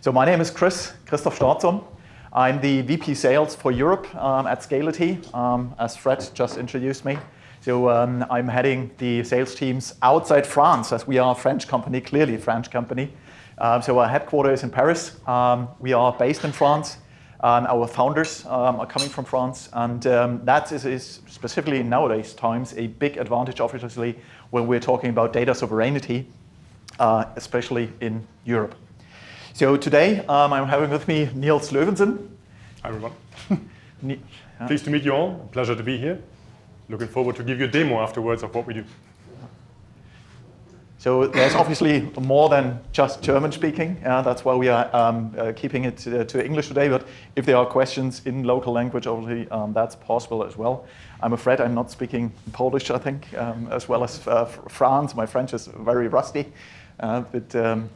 So my name is Christoph Storzum. I'm the VP Sales for Europe at Scality, as Fred just introduced me. So I'm heading the sales teams outside France, as we are a French company, clearly a French company. So our headquarters is in Paris. We are based in France. Our founders are coming from France, and that is specifically in nowadays times a big advantage, obviously, when we're talking about data sovereignty, especially in Europe. So today I'm having with me Niels Löwensen. Hi everyone. Pleased to meet you all. Pleasure to be here. Looking forward to give you a demo afterwards of what we do. So there's obviously more than just German speaking. That's why we are keeping it to English today. But if there are questions in local language, obviously that's possible as well. I'm afraid I'm not speaking Polish, I think, as well as France. My French is very rusty. But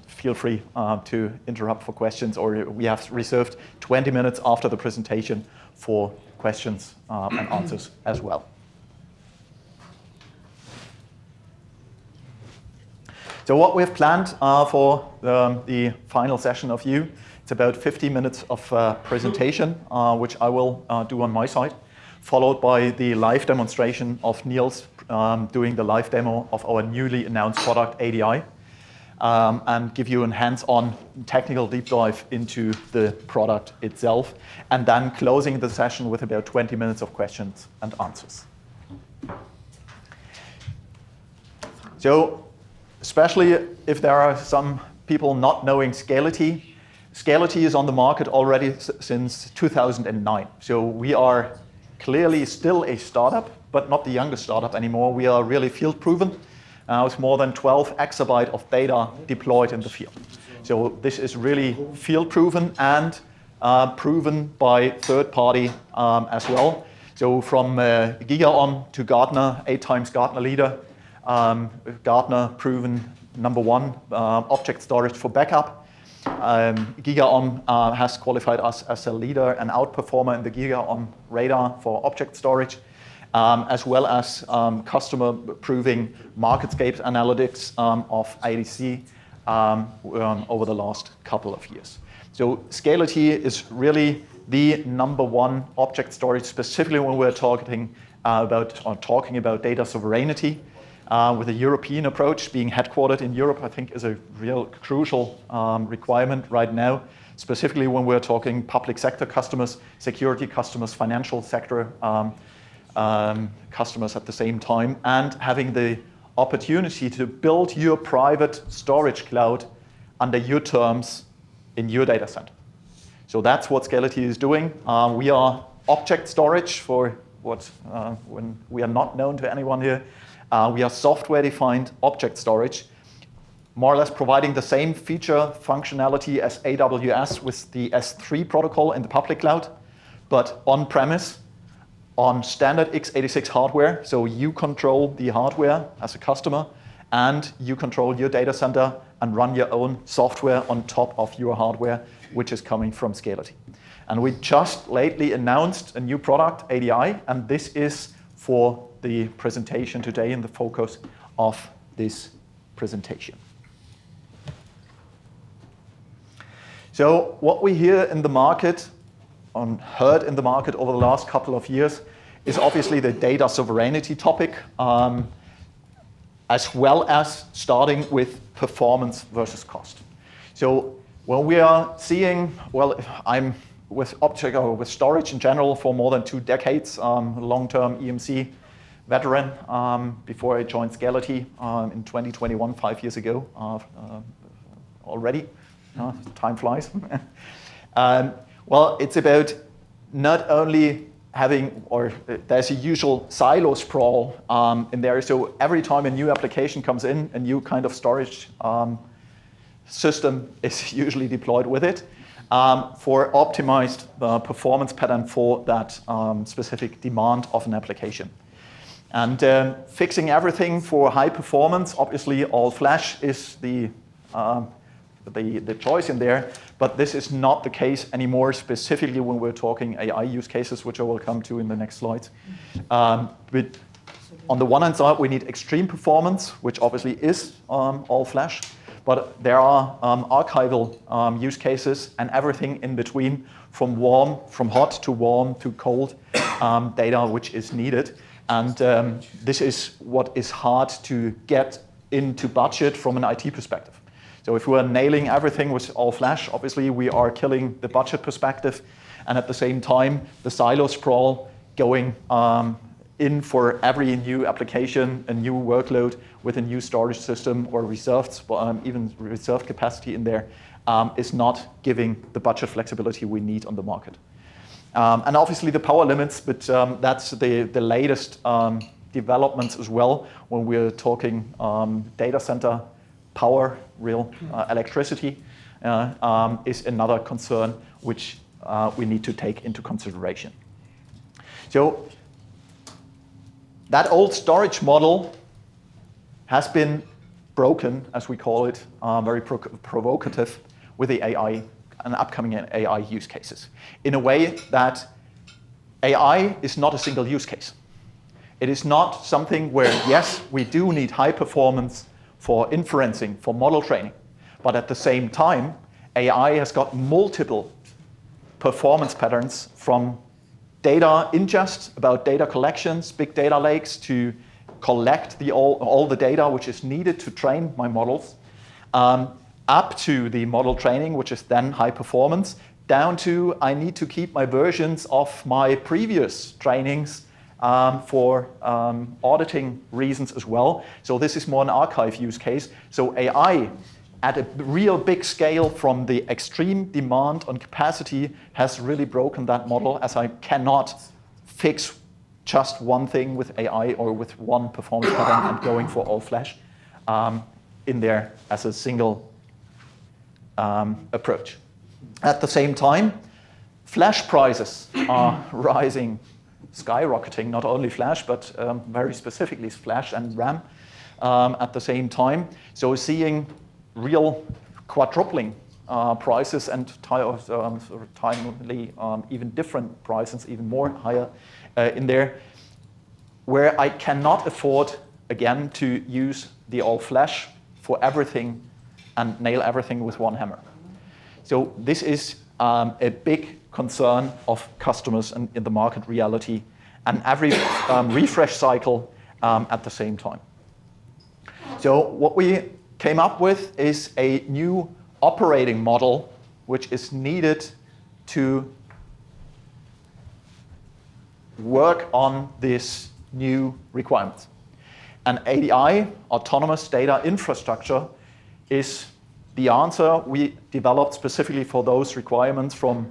feel free to interrupt for questions, or we have reserved 20 minutes after the presentation for questions and answers as well. So what we have planned for the final session of you, it's about 50 minutes of presentation, which I will do on my side, followed by the live demonstration of Niels doing the live demo of our newly announced product, ADI. And give you a hands-on technical deep dive into the product itself, and then closing the session with about 20 minutes of questions and answers. So, especially if there are some people not knowing Scality, Scality is on the market already since 2009. So we are clearly still a startup, but not the youngest startup anymore. We are really field proven. With more than 12 exabytes of data deployed in the field. So this is really field proven and proven by third party as well. So from GigaOm to Gartner, 8 times Gartner leader, Gartner proven #1 object storage for backup. GigaOm has qualified us as a leader and outperformer in the GigaOm radar for object storage. As well as customer proving MarketScape analytics of IDC over the last couple of years. So Scality is really the #1 object storage, specifically when we're talking about data sovereignty, with a European approach. Being headquartered in Europe, I think, is a real crucial requirement right now, specifically when we're talking public sector customers, security customers, financial sector customers at the same time, and having the opportunity to build your private storage cloud under your terms in your data center. So that's what Scality is doing. We are object storage for when we are not known to anyone here. We are software-defined object storage, more or less providing the same feature functionality as AWS with the S3 protocol in the public cloud, but on-premise, on standard x86 hardware, so you control the hardware as a customer, and you control your data center and run your own software on top of your hardware, which is coming from Scality. And we just lately announced a new product, ADI, and this is for the presentation today and the focus of this presentation. So what we hear in the market, heard in the market over the last couple of years, is obviously the data sovereignty topic, as well as starting with performance versus cost. So when we are seeing, well, I'm with storage in general for more than 2 decades, long-term EMC veteran before I joined Scality in 2021, 5 years ago already. Time flies. Well, it's about not only having, or there's a usual silo sprawl in there. So every time a new application comes in, a new kind of storage system is usually deployed with it for optimized performance pattern for that specific demand of an application. And fixing everything for high performance, obviously all flash is the choice in there, but this is not the case anymore, specifically when we're talking AI use cases, which I will come to in the next slides. But on the one hand side, we need extreme performance, which obviously is all flash, but there are archival use cases and everything in between, from hot to warm to cold data, which is needed. And this is what is hard to get into budget from an IT perspective. So if we are nailing everything with all flash, obviously we are killing the budget perspective, and at the same time, the silo sprawl going in for every new application, a new workload with a new storage system or reserved, even reserved capacity in there, is not giving the budget flexibility we need on the market. And obviously the power limits, but that's the latest developments as well when we're talking data center power, real electricity, is another concern which we need to take into consideration. So that old storage model has been broken, as we call it, very provocative with the AI and upcoming AI use cases, in a way that AI is not a single use case. It is not something where, yes, we do need high performance for inferencing, for model training, but at the same time, AI has got multiple performance patterns from data ingest, about data collections, big data lakes, to collect all the data which is needed to train my models, up to the model training, which is then high performance, down to I need to keep my versions of my previous trainings for auditing reasons as well. So this is more an archive use case. So AI at a real big scale from the extreme demand on capacity has really broken that model, as I cannot fix just one thing with AI or with one performance pattern and going for all flash in there as a single approach. At the same time, flash prices are rising, skyrocketing, not only flash, but very specifically flash and RAM at the same time. So seeing real quadrupling prices and timely even different prices, even more higher in there, where I cannot afford, again, to use the all flash for everything and nail everything with one hammer. So this is a big concern of customers and in the market reality, and every refresh cycle at the same time. So what we came up with is a new operating model which is needed to work on this new requirements. And ADI, Autonomous Data Infrastructure, is the answer we developed specifically for those requirements from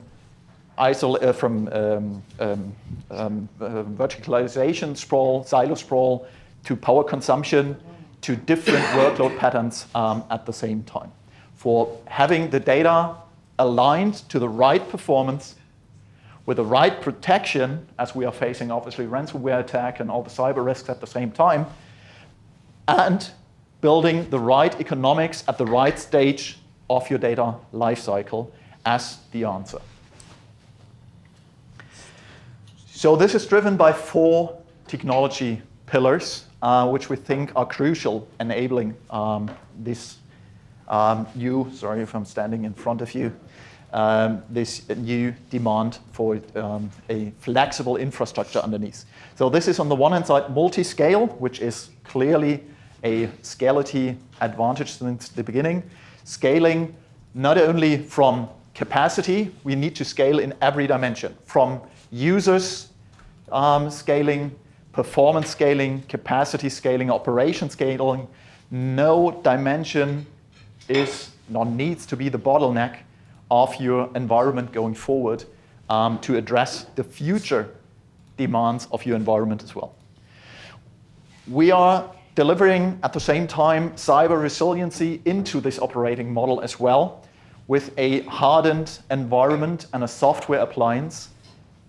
verticalization sprawl, silo sprawl, to power consumption, to different workload patterns at the same time. For having the data aligned to the right performance with the right protection, as we are facing obviously ransomware attack and all the cyber risks at the same time, and building the right economics at the right stage of your data lifecycle as the answer. So this is driven by 4 technology pillars, which we think are crucial enabling this new, sorry if I'm standing in front of you, this new demand for a flexible infrastructure underneath. So this is on the one hand side multi-scale, which is clearly a Scality advantage since the beginning. Scaling not only from capacity, we need to scale in every dimension, from users scaling, performance scaling, capacity scaling, operation scaling. No dimension is nor needs to be the bottleneck of your environment going forward to address the future demands of your environment as well. We are delivering at the same time cyber resiliency into this operating model as well, with a hardened environment and a software appliance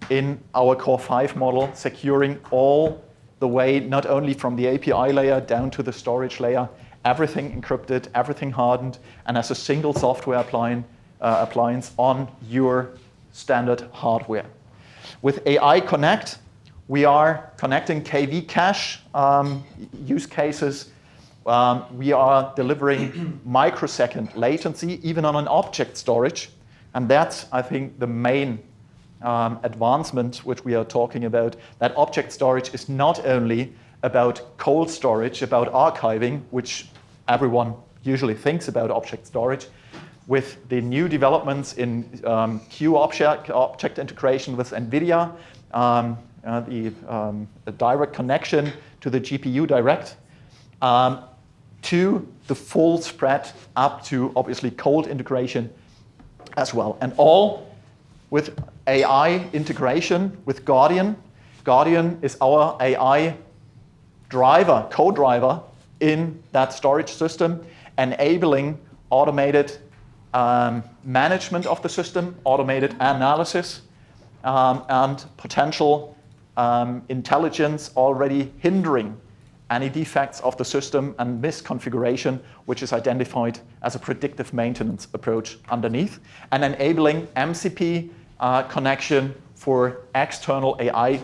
in our Core 5 model, securing all the way, not only from the API layer down to the storage layer, everything encrypted, everything hardened, and as a single software appliance on your standard hardware. With AI Connect, We are connecting KV cache use cases. We are delivering microsecond latency, even on an object storage. And that's, I think, the main advancement which we are talking about. That object storage is not only about cold storage, about archiving, which everyone usually thinks about object storage. With the new developments in object integration with NVIDIA, the direct connection to the GPU direct, to the full spread up to obviously cold integration as well. And all with AI integration with Guardian. Guardian is our AI driver, co-driver in that storage system, enabling automated management of the system, automated analysis, and potential intelligence already hindering any defects of the system and misconfiguration, which is identified as a predictive maintenance approach underneath, and enabling MCP connection for external AI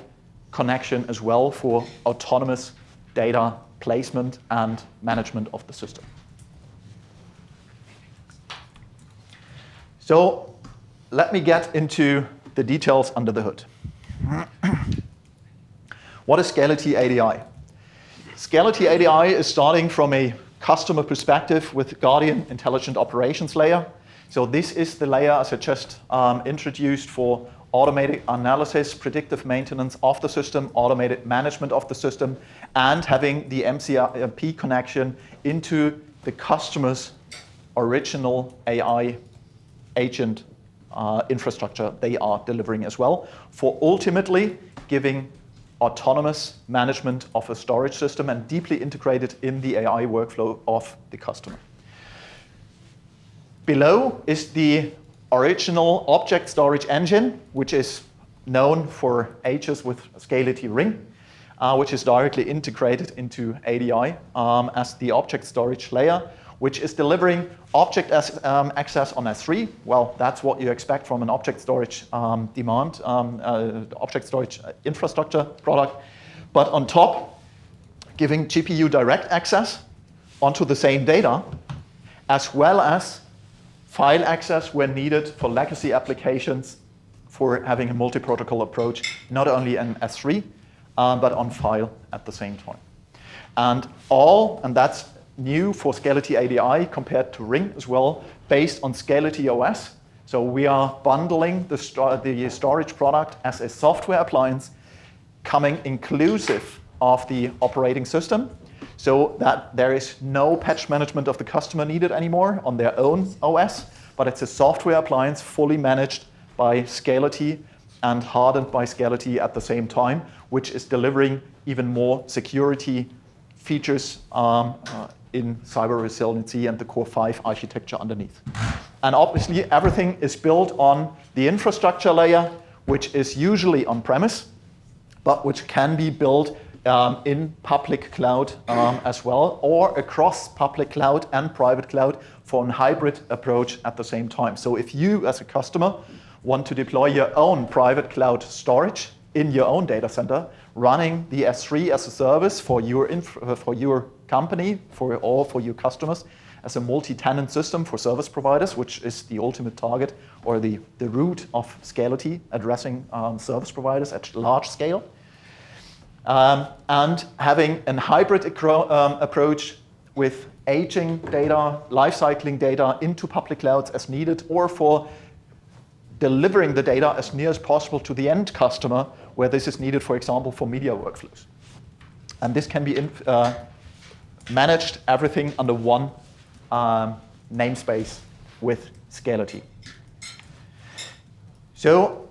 connection as well for autonomous data placement and management of the system. So let me get into the details under the hood. What is Scality ADI? Scality ADI is starting from a customer perspective with Guardian Intelligent Operations layer. So this is the layer, as I just introduced, for automated analysis, predictive maintenance of the system, automated management of the system, and having the MCP connection into the customer's original AI agent infrastructure they are delivering as well, for ultimately giving autonomous management of a storage system and deeply integrated in the AI workflow of the customer. Below is the original object storage engine, which is known for ages with Scality Ring, which is directly integrated into ADI as the object storage layer, which is delivering object access on S3. Well, that's what you expect from an object storage object storage infrastructure product. But on top, giving GPU direct access onto the same data, as well as file access when needed for legacy applications for having a multi-protocol approach, not only in S3, but on file at the same time. And that's new for Scality ADI compared to Ring as well, based on Scality OS. So we are bundling the storage product as a software appliance coming inclusive of the operating system, so that there is no patch management of the customer needed anymore on their own OS, but it's a software appliance fully managed by Scality and hardened by Scality at the same time, which is delivering even more security features in cyber resiliency and the Core 5 architecture underneath. And obviously everything is built on the infrastructure layer, which is usually on-premise, but which can be built in public cloud as well, or across public cloud and private cloud for a hybrid approach at the same time. So if you as a customer want to deploy your own private cloud storage in your own data center, running the S3 as a service for your company or for your customers as a multi-tenant system for service providers, which is the ultimate target or the root of Scality, addressing service providers at large scale. And having a hybrid approach with aging data, lifecycling data into public clouds as needed, or for delivering the data as near as possible to the end customer, where this is needed, for example, for media workflows. And this can be managed everything under one namespace with Scality. So,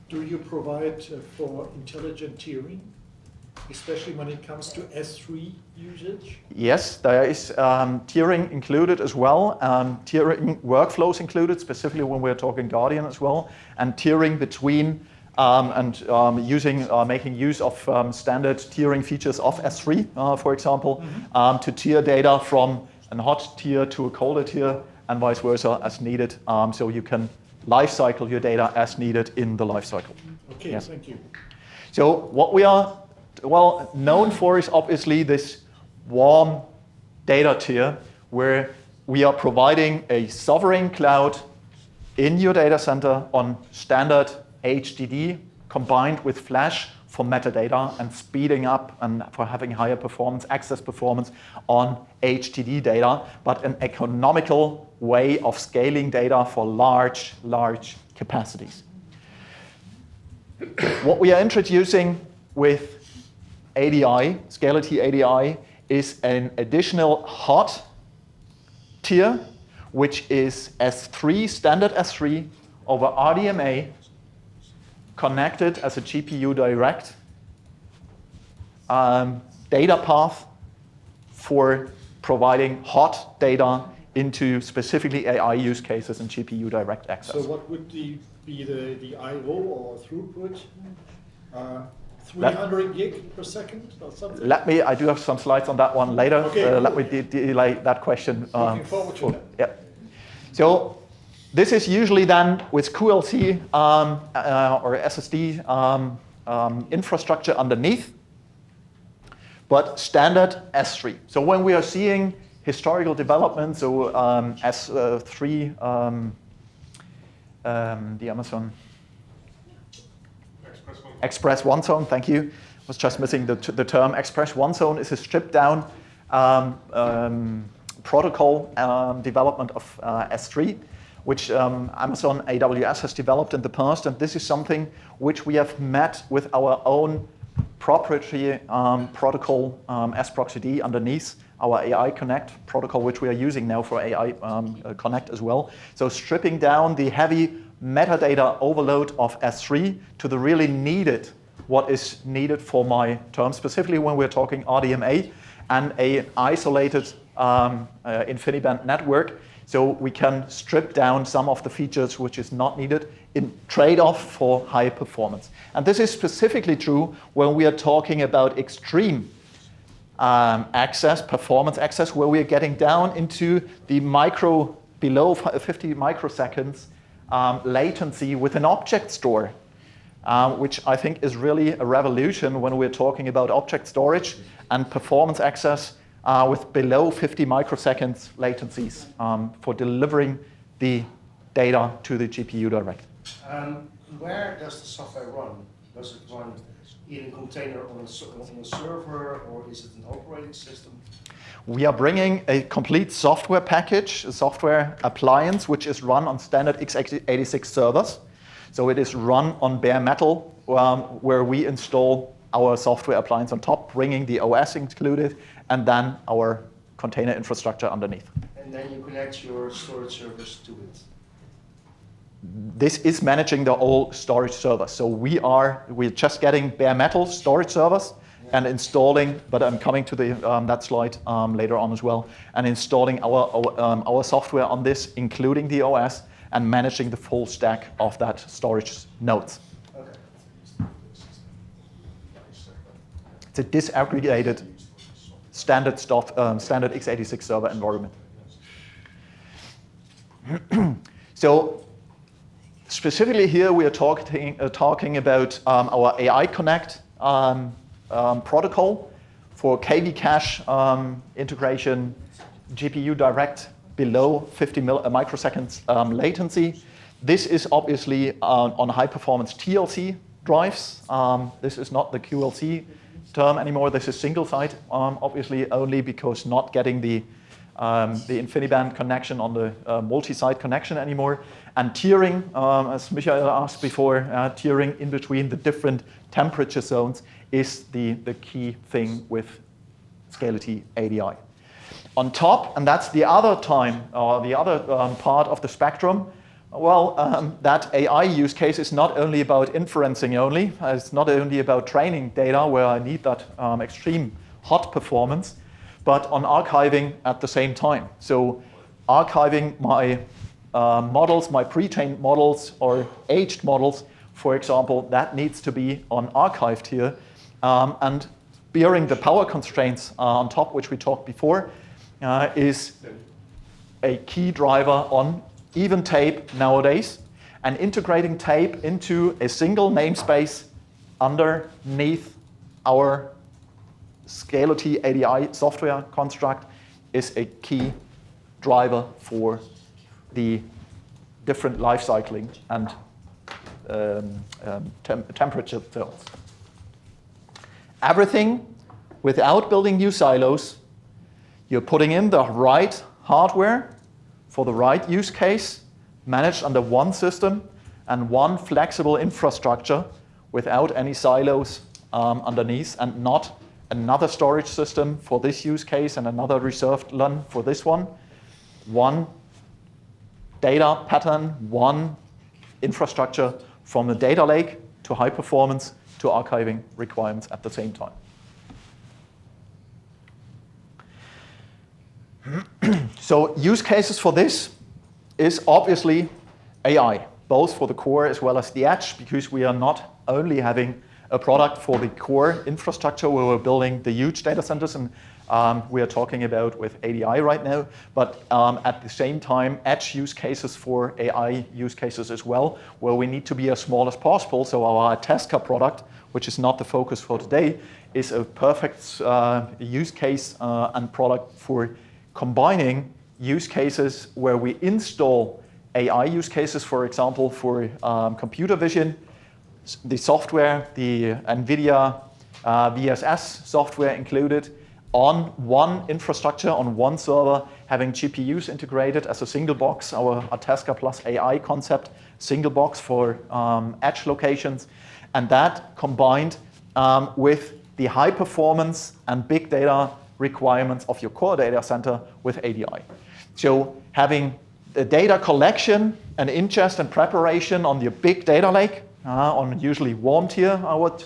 do you provide for intelligent tiering, especially when it comes to S3 usage? Yes, there is tiering included as well, tiering workflows included, specifically when we're talking Guardian as well, and tiering between making use of standard tiering features of S3, for example, to tier data from a hot tier to a colder tier, and vice versa as needed, so you can lifecycle your data as needed in the lifecycle. Okay, Yes. thank you. So what we are well known for is obviously this warm data tier, where we are providing a sovereign cloud in your data center on standard HDD combined with flash for metadata and speeding up and for having higher performance, access performance on HDD data, but an economical way of scaling data for large capacities. What we are introducing with ADI, Scality ADI, is an additional hot tier, which is S3, standard S3 over RDMA, connected as a GPU direct data path for providing hot data into specifically AI use cases and GPU direct access. So what would be the I/O or throughput? 300 gig per second or something? I do have some slides on that one later. Okay, cool. Let me delay that question. Looking forward to that. Yeah. So this is usually done with QLC or SSD infrastructure underneath, but standard S3. So when we are seeing historical developments, so S3, the Amazon Express One Zone, thank you. I was just missing the term. Express One Zone is a stripped down protocol development of S3, which Amazon AWS has developed in the past, and this is something which we have met with our own proprietary protocol, sproxd underneath our AI Connect protocol, which we are using now for AI Connect as well. So stripping down the heavy metadata overload of S3 to the really needed, what is needed for my term, specifically when we're talking RDMA and an isolated InfiniBand network. So we can strip down some of the features which is not needed in trade-off for high performance. And this is specifically true when we are talking about extreme access, performance access, where we are getting down into the below 50 microseconds latency with an object store, which I think is really a revolution when we're talking about object storage and performance access with below 50 microseconds latencies for delivering the data to the GPU direct. Where does the software run? Does it run in a container on a server, or is it an operating system? We are bringing a complete software package, a software appliance, which is run on standard x86 servers. So it is run on bare metal, where we install our software appliance on top, bringing the OS included, and then our container infrastructure underneath. And then you connect your storage servers to it. This is managing the whole storage server. So we're just getting bare metal storage servers and installing, but I'm coming to that slide later on as well, and installing our software on this, including the OS, and managing the full stack of that storage nodes. Okay. It's a disaggregated standard x86 server environment. So specifically here we are talking about our AI Connect protocol for KV cache integration, GPU direct below 50 microseconds latency. This is obviously on high performance TLC drives. This is not the QLC term anymore. This is single site, obviously only because not getting the InfiniBand connection on the multi-site connection anymore. And tiering, as Michael asked before, tiering in between the different temperature zones is the key thing with Scality ADI. On top, and that's the other part of the spectrum, well, that AI use case is not only about inferencing only, it's not only about training data where I need that extreme hot performance, but on archiving at the same time. So archiving my models, my pre-trained models or aged models, for example, that needs to be on archived here. And bearing the power constraints on top, which we talked before, is a key driver on even tape nowadays. and integrating tape into a single namespace underneath our Scality ADI software construct is a key driver for the different life cycling and temperature tilts. Everything without building new silos. You're putting in the right hardware for the right use case, managed under one system and one flexible infrastructure without any silos underneath, and not another storage system for this use case and another reserved LUN for this one. One data pattern, one infrastructure from the data lake to high performance to archiving requirements at the same time. So use cases for this is obviously AI, both for the core as well as the edge, because we are not only having a product for the core infrastructure where we're building the huge data centers, and we are talking about with ADI right now, but at the same time, edge use cases for AI use cases as well, where we need to be as small as possible. So our Tesca product, which is not the focus for today, is a perfect use case and product for combining use cases where we install AI use cases, for example, for computer vision, the software, the NVIDIA VSS software included on one infrastructure, on one server, having GPUs integrated as a single box, our Tesca plus AI concept, single box for edge locations, and that combined with the high performance and big data requirements of your core data center with ADI. So having the data collection and ingest and preparation on your big data lake, on usually warm tier, I would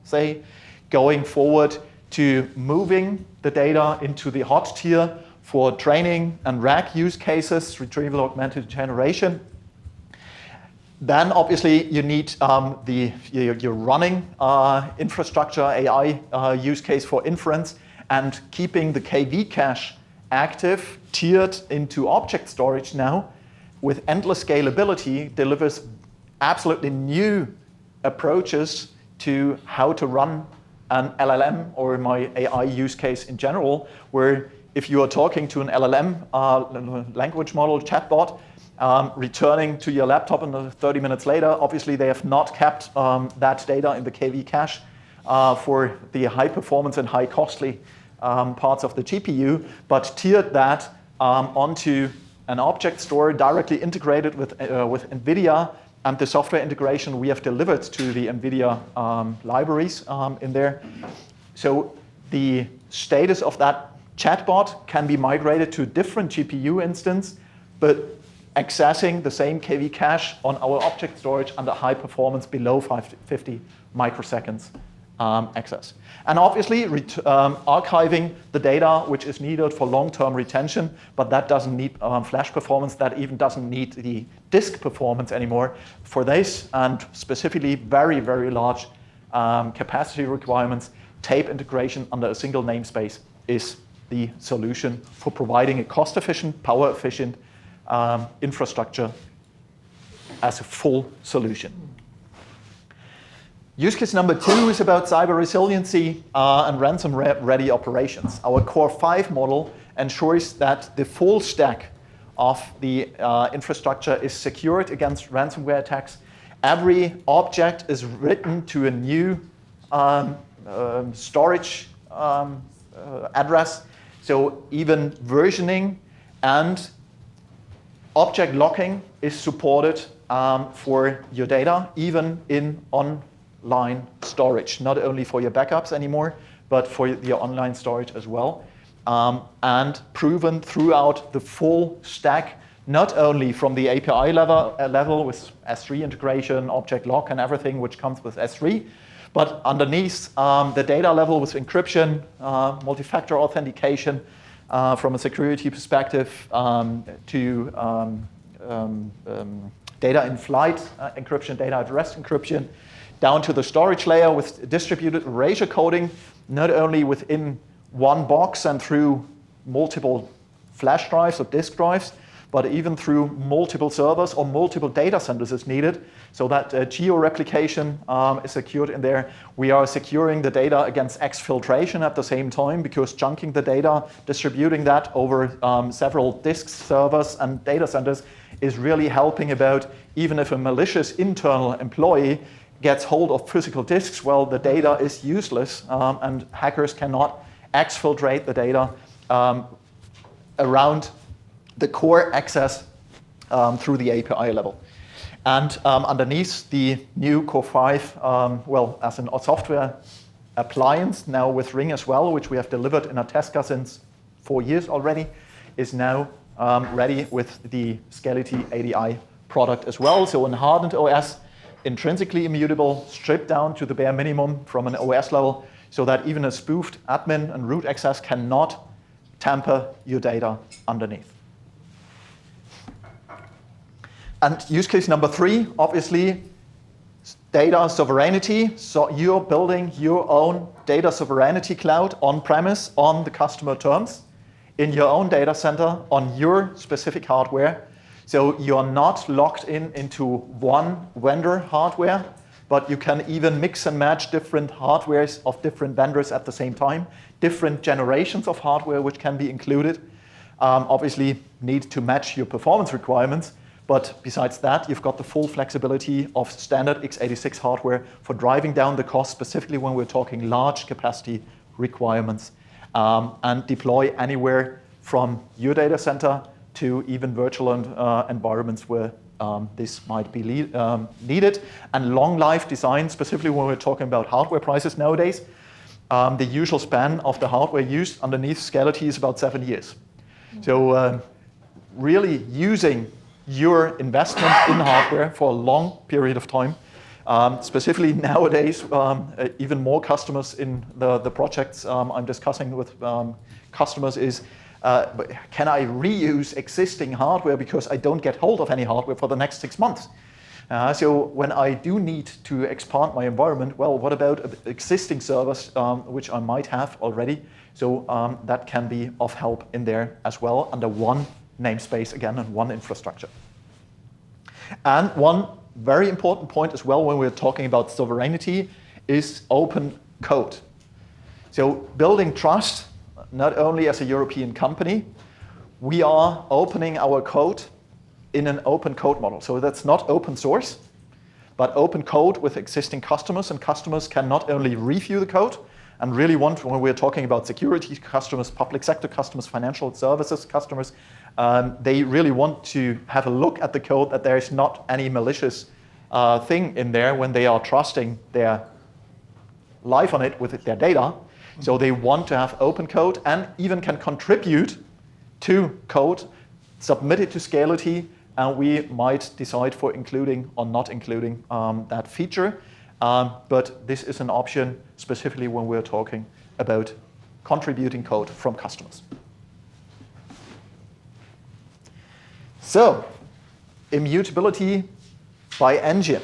say, going forward to moving the data into the hot tier for training and RAG use cases, retrieval augmented generation. Then obviously you need your running infrastructure AI use case for inference, and keeping the KV cache active, tiered into object storage now with endless scalability delivers absolutely new approaches to how to run an LLM or my AI use case in general, where if you are talking to an LLM language model chatbot, returning to your laptop and 30 minutes later, obviously they have not kept that data in the KV cache for the high performance and high costly parts of the GPU, but tiered that onto an object store directly integrated with NVIDIA and the software integration we have delivered to the NVIDIA libraries in there. So the status of that chatbot can be migrated to a different GPU instance, but accessing the same KV cache on our object storage under high performance below 50 microseconds access. And obviously archiving the data which is needed for long-term retention, but that doesn't need flash performance, that even doesn't need the disk performance anymore. For this, and specifically very, very large capacity requirements, tape integration under a single namespace is the solution for providing a cost-efficient, power-efficient infrastructure as a full solution. Use case number 2 is about cyber resiliency and ransom-ready operations. Our Core 5 model ensures that the full stack of the infrastructure is secured against ransomware attacks. Every object is written to a new storage address, so even versioning and object locking is supported for your data, even in online storage, not only for your backups anymore, but for your online storage as well. And proven throughout the full stack, not only from the API level with S3 integration, object lock and everything which comes with S3, but underneath the data level with encryption, multi-factor authentication, from a security perspective to data in flight encryption, data at rest encryption, down to the storage layer with distributed erasure coding, not only within one box and through multiple flash drives or disk drives, but even through multiple servers or multiple data centers is needed, so that geo-replication is secured in there. We are securing the data against exfiltration at the same time, because chunking the data, distributing that over several disks, servers, and data centers is really helping about, even if a malicious internal employee gets hold of physical disks, well, the data is useless, and hackers cannot exfiltrate the data around the core access through the API level. And underneath the new Core 5, well, as a software appliance now with Ring as well, which we have delivered in Ateska since 4 years already, is now ready with the Scality ADI product as well. So an hardened OS, intrinsically immutable, stripped down to the bare minimum from an OS level, so that even a spoofed admin and root access cannot tamper your data underneath. And use case number 3, obviously, data sovereignty. So you're building your own data sovereignty cloud on-premise on the customer terms in your own data center on your specific hardware. So you're not locked into one vendor hardware, but you can even mix and match different hardwares of different vendors at the same time, different generations of hardware which can be included. Obviously, need to match your performance requirements. But besides that, you've got the full flexibility of standard x86 hardware for driving down the cost, specifically when we're talking large capacity requirements, and deploy anywhere from your data center to even virtual environments where this might be needed. And long life design, specifically when we're talking about hardware prices nowadays, the usual span of the hardware used underneath Scality is about 7 years. So really using your investment in hardware for a long period of time. Specifically nowadays, even more customers in the projects I'm discussing with customers is, can I reuse existing hardware because I don't get hold of any hardware for the next 6 months? So when I do need to expand my environment, well, what about existing servers which I might have already? So that can be of help in there as well under one namespace again and one infrastructure. And one very important point as well when we're talking about sovereignty is open code. So building trust, not only as a European company, we are opening our code in an open code model. So that's not open source, but open code with existing customers, and customers can not only review the code and really want, when we're talking about security customers, public sector customers, financial services customers, they really want to have a look at the code that there is not any malicious thing in there when they are trusting their life on it with their data. So they want to have open code and even can contribute to code, submit it to Scality, and we might decide for including or not including that feature. But this is an option specifically when we're talking about contributing code from customers. So, immutability by engine.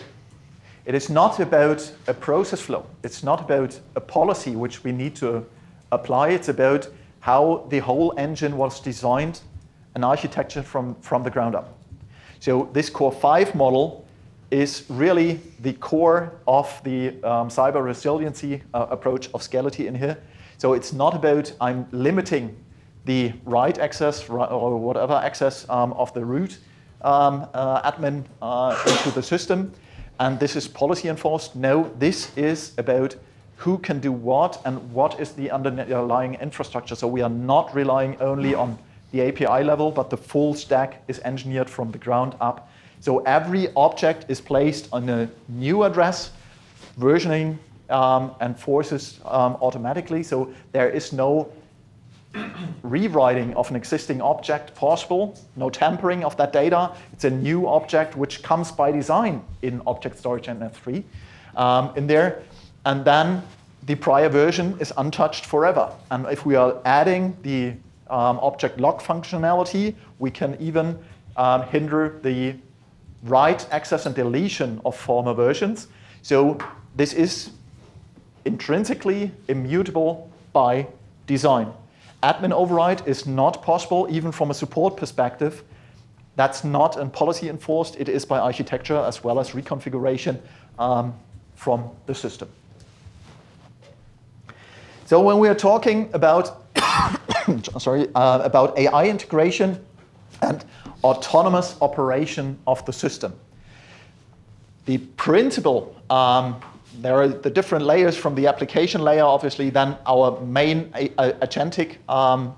It is not about a process flow. It's not about a policy which we need to apply. It's about how the whole engine was designed, an architecture from the ground up. So this Core 5 model is really the core of the cyber resiliency approach of Scality in here. So it's not about I'm limiting the write access or whatever access of the root admin into the system, and this is policy enforced. No, this is about who can do what and what is the underlying infrastructure. So we are not relying only on the API level, but the full stack is engineered from the ground up. So every object is placed on a new address, versioning enforces automatically. So there is no rewriting of an existing object possible, no tampering of that data. It's a new object which comes by design in object storage and S3 in there. And then the prior version is untouched forever. And if we are adding the object lock functionality, we can even hinder the write, access, and deletion of former versions. So this is intrinsically immutable by design. Admin override is not possible, even from a support perspective, That's not in policy enforced. It is by architecture as well as reconfiguration from the system. So when we are talking about about AI integration and autonomous operation of the system, the principle, there are the different layers from the application layer, obviously, then our main agentic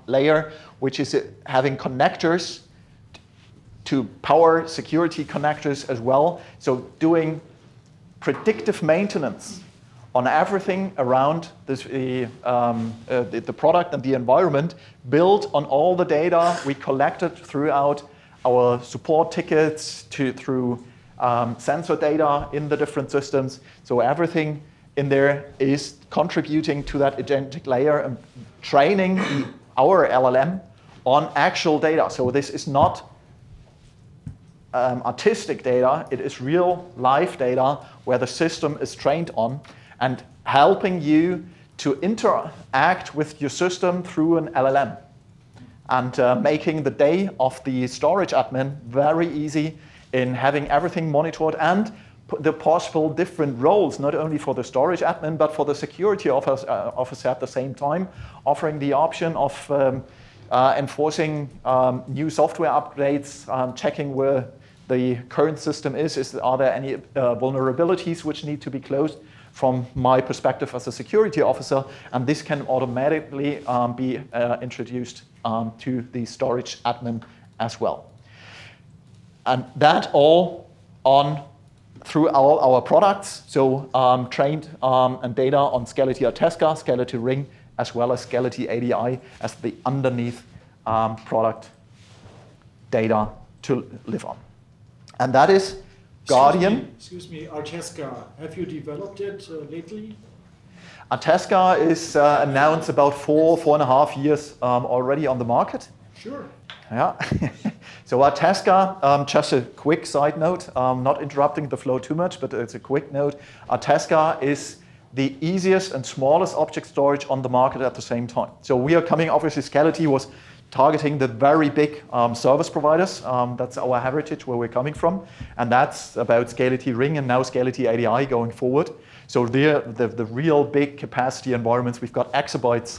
layer, which is having connectors to power security connectors as well. So doing predictive maintenance on everything around this, the product and the environment, built on all the data we collected throughout our support tickets through sensor data in the different systems. So everything in there is contributing to that agentic layer and training our LLM on actual data. So this is not artistic data, it is real live data where the system is trained on and helping you to interact with your system through an LLM and making the day of the storage admin very easy in having everything monitored and the possible different roles, not only for the storage admin, but for the security officer at the same time, offering the option of enforcing new software updates, checking where the current system is. Are there any vulnerabilities which need to be closed from my perspective as a security officer? And this can automatically be introduced to the storage admin as well. And that all on through all our products, so trained and data on Scality Atesca, Scality Ring, as well as Scality ADI as the underneath product data to live on. And that is Guardian. Excuse me, Atesca, have you developed it lately? Atesca is announced about 4.5 years already on the market. Sure. Yeah. So Atesca, just a quick side note, not interrupting the flow too much, but it's a quick note. Atesca is the easiest and smallest object storage on the market at the same time. So we are coming, obviously Scality was targeting the very big service providers. That's our heritage where we're coming from. And that's about Scality Ring and now Scality ADI going forward. So the real big capacity environments, we've got exabytes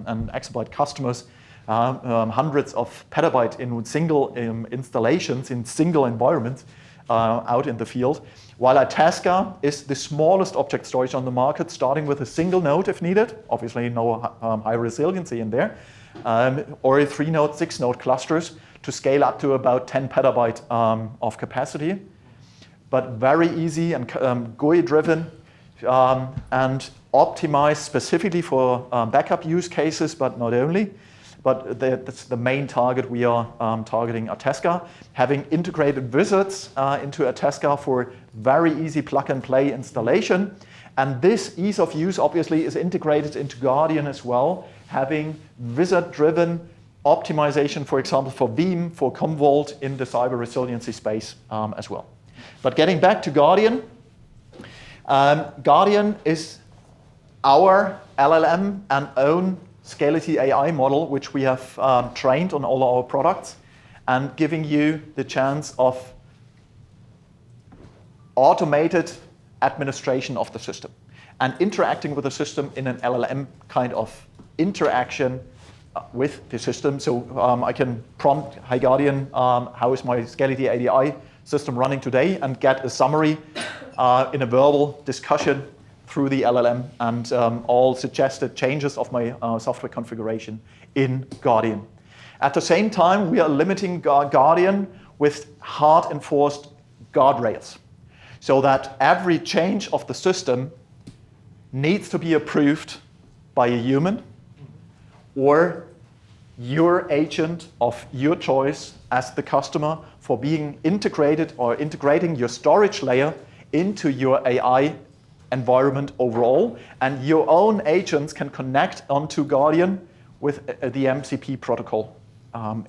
and exabyte customers, hundreds of petabyte in single installations, in single environments out in the field. While Atesca is the smallest object storage on the market, starting with a single node if needed, obviously no high resiliency in there, or a 3-node, 6-node clusters to scale up to about 10 petabyte of capacity. But very easy and GUI driven and optimized specifically for backup use cases, but not only. But that's the main target we are targeting Atesca, having integrated wizards into Atesca for very easy plug-and-play installation. And this ease of use obviously is integrated into Guardian as well, having wizard-driven optimization, for example, for Veeam, for Commvault in the cyber resiliency space as well. But getting back to Guardian, Guardian is our LLM and own Scality AI model, which we have trained on all our products and giving you the chance of automated administration of the system and interacting with the system in an LLM kind of interaction with the system. So I can prompt, hi Guardian, how is my Scality ADI system running today, and get a summary in a verbal discussion through the LLM and all suggested changes of my software configuration in Guardian. At the same time, we are limiting Guardian with hard enforced guardrails so that every change of the system needs to be approved by a human or your agent of your choice as the customer for being integrated or integrating your storage layer into your AI environment overall, and your own agents can connect onto Guardian with the MCP protocol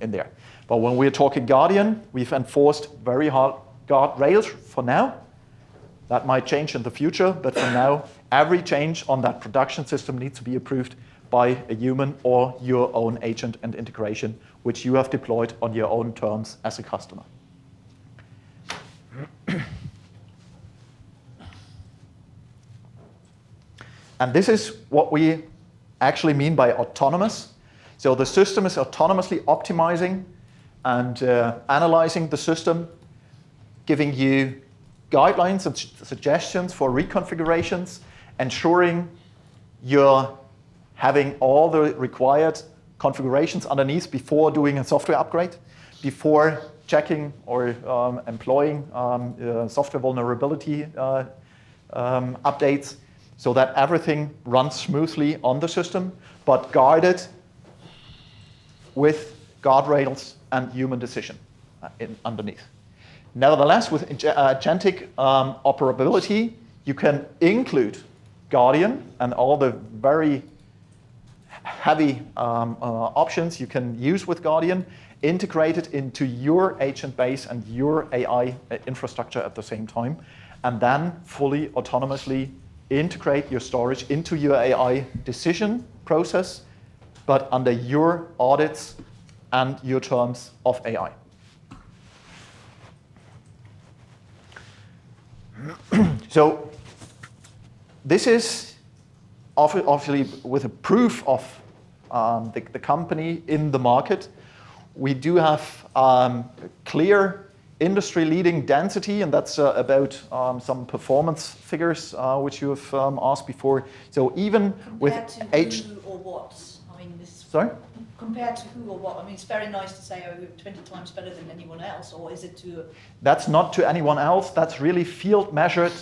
in there. But when we're talking Guardian, we've enforced very hard guardrails for now. That might change in the future, but for now, every change on that production system needs to be approved by a human or your own agent and integration, which you have deployed on your own terms as a customer. And this is what we actually mean by autonomous. So the system is autonomously optimizing and analyzing the system, giving you guidelines and suggestions for reconfigurations, ensuring you're having all the required configurations underneath before doing a software upgrade, before checking or employing software vulnerability updates, so that everything runs smoothly on the system, but guarded with guardrails and human decision underneath. Nevertheless, with agentic operability, you can include Guardian and all the very heavy options you can use with Guardian, integrate it into your agent base and your AI infrastructure at the same time, and then fully autonomously integrate your storage into your AI decision process, but under your audits and your terms of AI. So this is obviously with a proof of the company in the market. We do have clear industry-leading density, and that's about some performance figures which you have asked before. So even compared with to who or what? I mean, this. Sorry? Compared to who or what? I mean, it's very nice to say, oh, we're 20 times better than anyone else, or is it to? That's not to anyone else. That's really field-measured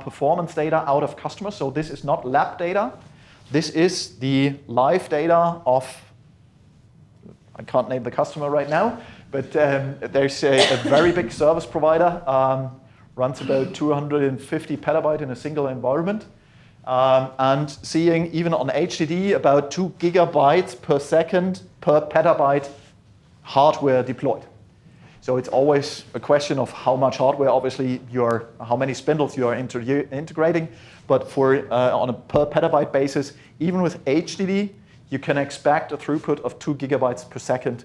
performance data out of customers. So this is not lab data. This is the live data of, I can't name the customer right now, but there's a very big service provider, runs about 250 petabyte in a single environment, and seeing even on HDD about 2 gigabytes per second per petabyte hardware deployed. So it's always a question of how much hardware, obviously, how many spindles you are integrating, but for on a per petabyte basis, even with HDD, you can expect a throughput of 2 gigabytes per second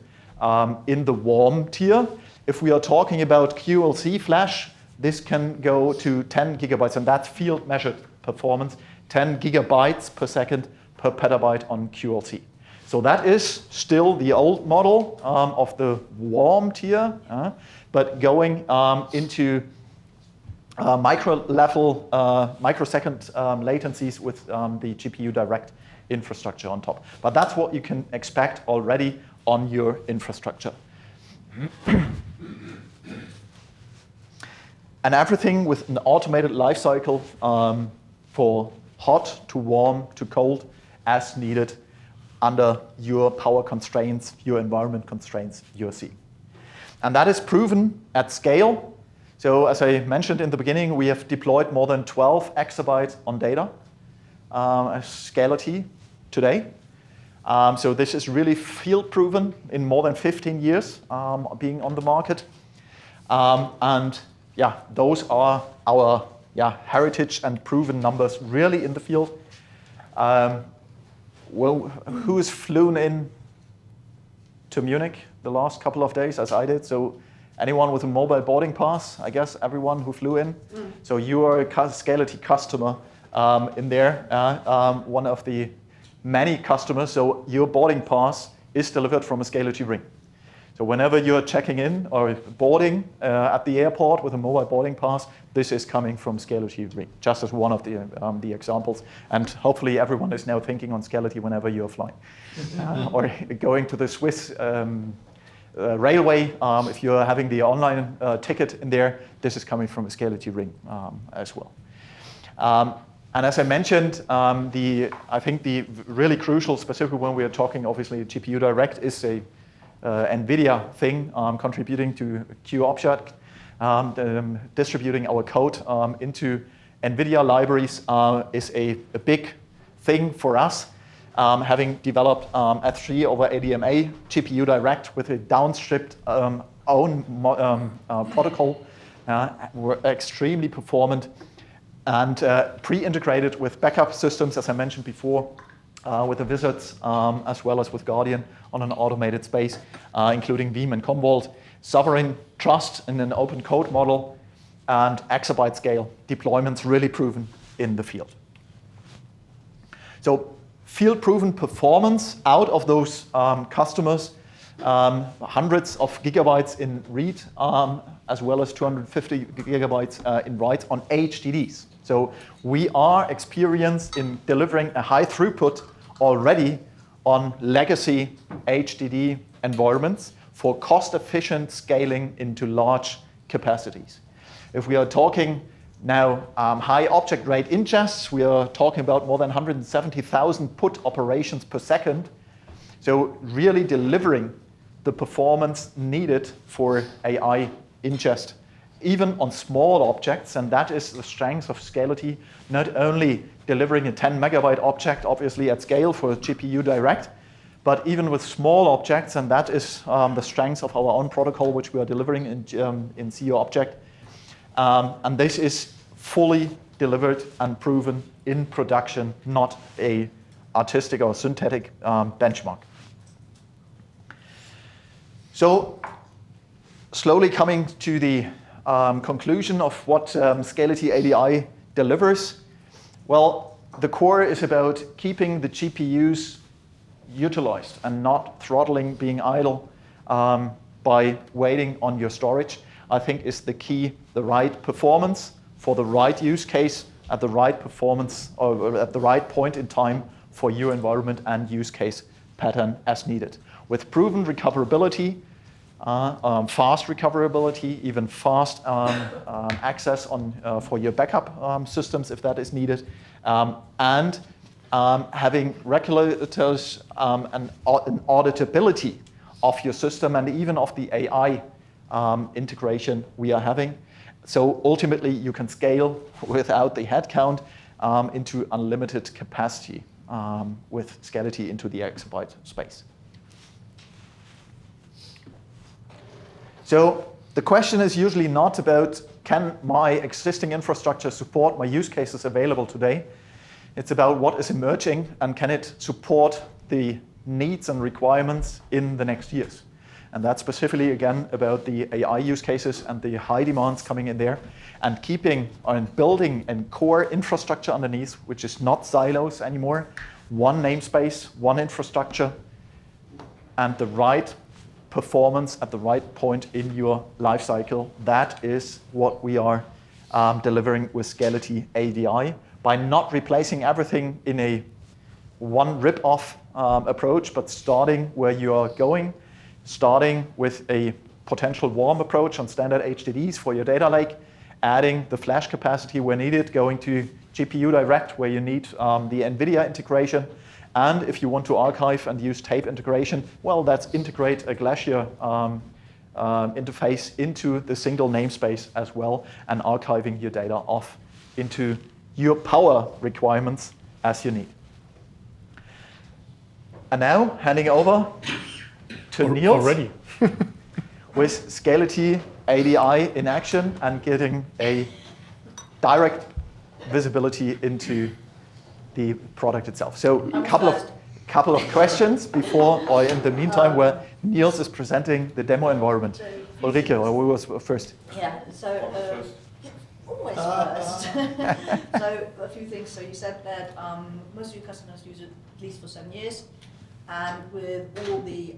in the warm tier. If we are talking about QLC flash, this can go to 10 gigabytes, and that's field measured performance, 10 gigabytes per second per petabyte on QLC. So that is still the old model of the warm tier, but going into microsecond latencies with the GPU direct infrastructure on top. But that's what you can expect already on your infrastructure. And everything with an automated lifecycle for hot to warm to cold as needed under your power constraints, your environment constraints you're seeing. And that is proven at scale. So as I mentioned in the beginning, we have deployed more than 12 exabytes on data as Scality today. So this is really field proven in more than 15 years being on the market. And yeah, those are our heritage and proven numbers really in the field. Well, who's flown in to Munich the last couple of days, as I did? So anyone with a mobile boarding pass, I guess everyone who flew in. So you are a Scality customer in there, one of the many customers. So your boarding pass is delivered from a Scality ring. So whenever you're checking in or boarding at the airport with a mobile boarding pass, this is coming from Scality ring, just as one of the examples. And hopefully everyone is now thinking on Scality whenever you're flying. Or going to the Swiss railway, if you're having the online ticket in there, this is coming from a Scality ring as well. And as I mentioned, I think the really crucial, specifically when we are talking, obviously, GPU Direct is a NVIDIA thing, contributing to QObject, distributing our code into NVIDIA libraries is a big thing for us. Having developed F3 over ADMA, GPU Direct with a downstripped own protocol, were extremely performant and pre-integrated with backup systems, as I mentioned before, with the Wizards, as well as with Guardian on an automated space, including Veeam and Commvault, sovereign trust in an open code model, and exabyte scale deployments really proven in the field. So field-proven performance out of those customers, hundreds of gigabytes in read, as well as 250 gigabytes in write on HDDs. So we are experienced in delivering a high throughput already on legacy HDD environments for cost-efficient scaling into large capacities. If we are talking now high object rate ingests, we are talking about more than 170,000 put operations per second. So really delivering the performance needed for AI ingest, even on small objects, and that is the strength of Scality, not only delivering a 10 megabyte object, obviously at scale for GPU direct, but even with small objects, and that is the strength of our own protocol, which we are delivering in CO Object. And this is fully delivered and proven in production, not a artistic or synthetic benchmark. So slowly coming to the conclusion of what Scality ADI delivers. Well, the core is about keeping the GPUs utilized and not throttling, being idle by waiting on your storage. I think is the key, the right performance for the right use case at the right performance or at the right point in time for your environment and use case pattern as needed. With proven recoverability, fast recoverability, even fast access on for your backup systems if that is needed, and having regulators and an auditability of your system and even of the AI integration we are having. So ultimately you can scale without the headcount into unlimited capacity with Scality into the exabyte space. So the question is usually not about can my existing infrastructure support my use cases available today? It's about what is emerging and can it support the needs and requirements in the next years. And that's specifically, again, about the AI use cases and the high demands coming in there and keeping and building a core infrastructure underneath, which is not silos anymore, one namespace, one infrastructure, and the right performance at the right point in your life cycle. That is what we are delivering with Scality ADI by not replacing everything in a one rip-off approach, but starting where you are going, starting with a potential warm approach on standard HDDs for your data lake, adding the flash capacity where needed, going to GPU direct where you need the NVIDIA integration. And if you want to archive and use tape integration, well, that's integrate a Glacier interface into the single namespace as well and archiving your data off into your power requirements as you need. And now handing over to Niels already with Scality ADI in action and getting a direct visibility into the product itself. So a couple of questions before or in the meantime where Niels is presenting the demo environment. Ulrike, who was first? Yeah, so always first. So a few things. So you said that most of your customers use it at least for 7 years, and with all the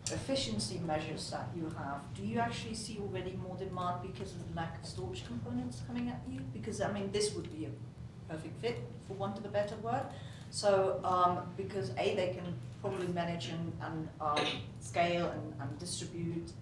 efficiency measures that you have, do you actually see already more demand because of the lack of storage components coming at you? Because I mean, this would be a perfect fit, for want of a better word. So because they can probably manage and scale and distribute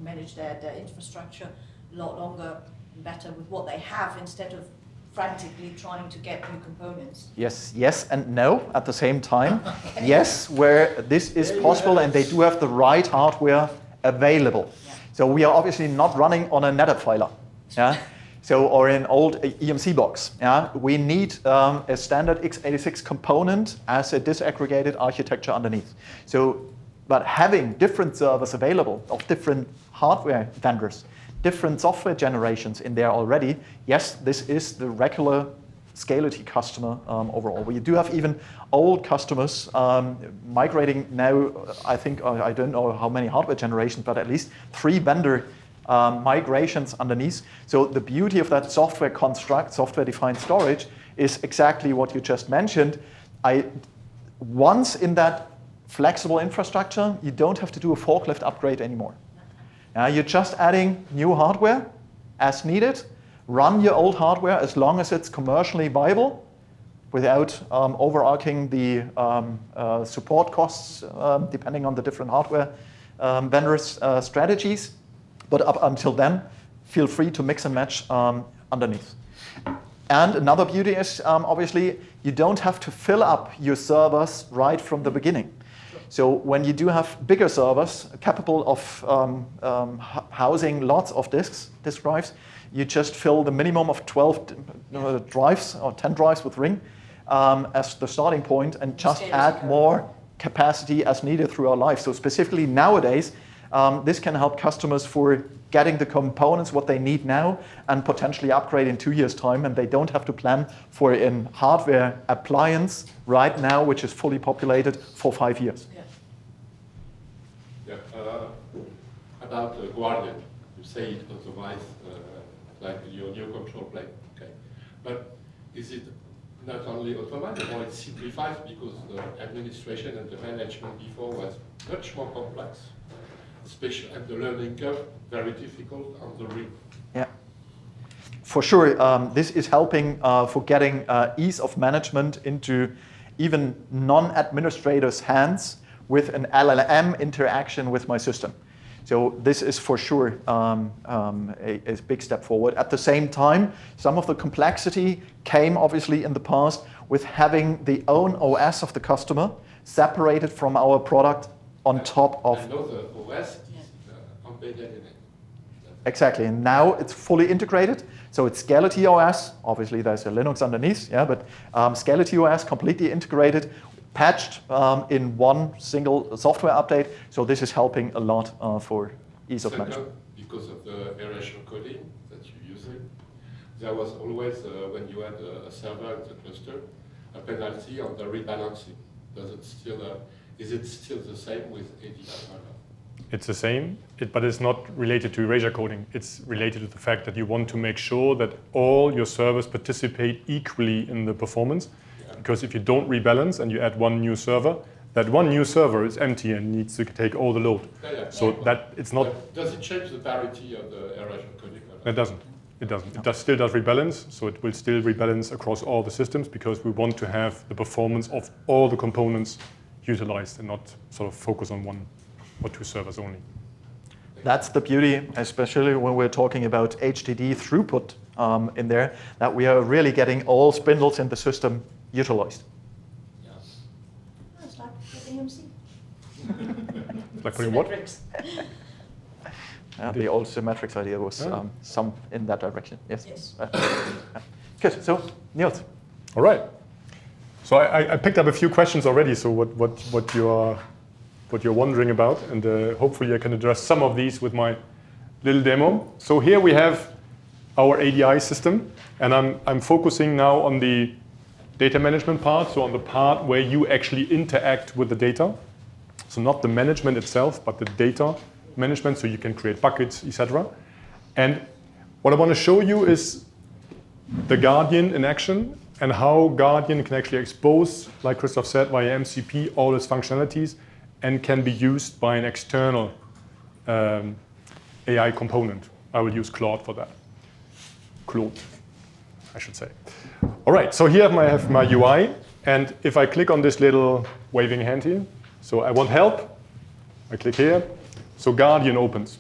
manage their infrastructure a lot longer and better with what they have instead of frantically trying to get new components. Yes and no at the same time. Yes, where this is possible and they do have the right hardware available. Yeah. So we are obviously not running on a NetApp filer. Yeah? So, or an old EMC box. Yeah? We need a standard x86 component as a disaggregated architecture underneath. So, but having different servers available of different hardware vendors, different software generations in there already, yes, this is the regular Scality customer overall. We do have even old customers migrating now, I think, I don't know how many hardware generations, but at least 3 vendor migrations underneath. So the beauty of that software construct, software-defined storage, is exactly what you just mentioned. Once in that flexible infrastructure, you don't have to do a forklift upgrade anymore. You're just adding new hardware as needed, run your old hardware as long as it's commercially viable without overarching the support costs depending on the different hardware vendors' strategies. But up until then, feel free to mix and match underneath. And another beauty is obviously you don't have to fill up your servers right from the beginning. So when you do have bigger servers capable of housing lots of disk drives, you just fill the minimum of 12 drives or 10 drives with Ring as the starting point and just add more capacity as needed throughout life. So specifically nowadays, this can help customers for getting the components what they need now and potentially upgrade in 2 years' time, and they don't have to plan for an hardware appliance right now, which is fully populated for 5 years. Yeah. About Guardian, you say it automates like your new control plane. Okay, but is it not only automated, or it simplifies because the administration and the management before was much more complex, especially at the learning curve, very difficult on the Ring. Yeah, for sure. This is helping for getting ease of management into even non-administrators' hands with an LLM interaction with my system. So this is for sure a big step forward. At the same time, some of the complexity came obviously in the past with having the own OS of the customer separated from our product on top of. I know the OS is embedded in it. Exactly, and now it's fully integrated. So it's Scality OS. Obviously, there's a Linux underneath, yeah, but Scality OS completely integrated, patched in one single software update. So this is helping a lot for ease of management. Because of the erasure coding that you're using, there was always, when you had a server in the cluster, a penalty on the rebalancing. Is it still the same with ADI? It's the same, but it's not related to erasure coding. It's related to the fact that you want to make sure that all your servers participate equally in the performance. Yeah. Because if you don't rebalance and you add one new server, that one new server is empty and needs to take all the load. Yeah. So that it's not. But does it change the parity of the erasure coding? It doesn't. It doesn't. It still does rebalance, so it will still rebalance across all the systems because we want to have the performance of all the components utilized and not sort of focus on one or two servers only. That's the beauty, especially when we're talking about HDD throughput in there, that we are really getting all spindles in the system utilized. Yeah. Oh, it's like AMC. Like putting what? The old symmetrics idea was some in that direction. Yes. Yes. Good. So, Niels. All right. So I picked up a few questions already. So what you're wondering about, and hopefully I can address some of these with my little demo. So here we have our ADI system, and I'm focusing now on the data management part, so on the part where you actually interact with the data. So not the management itself, but the data management, so you can create buckets, etc. And what I want to show you is the Guardian in action and how Guardian can actually expose, like Christoph said, via MCP, all its functionalities and can be used by an external AI component. I will use Claude for that. Claude, I should say. All right, so here I have my UI, and if I click on this little waving hand here, so I want help, I click here, so Guardian opens.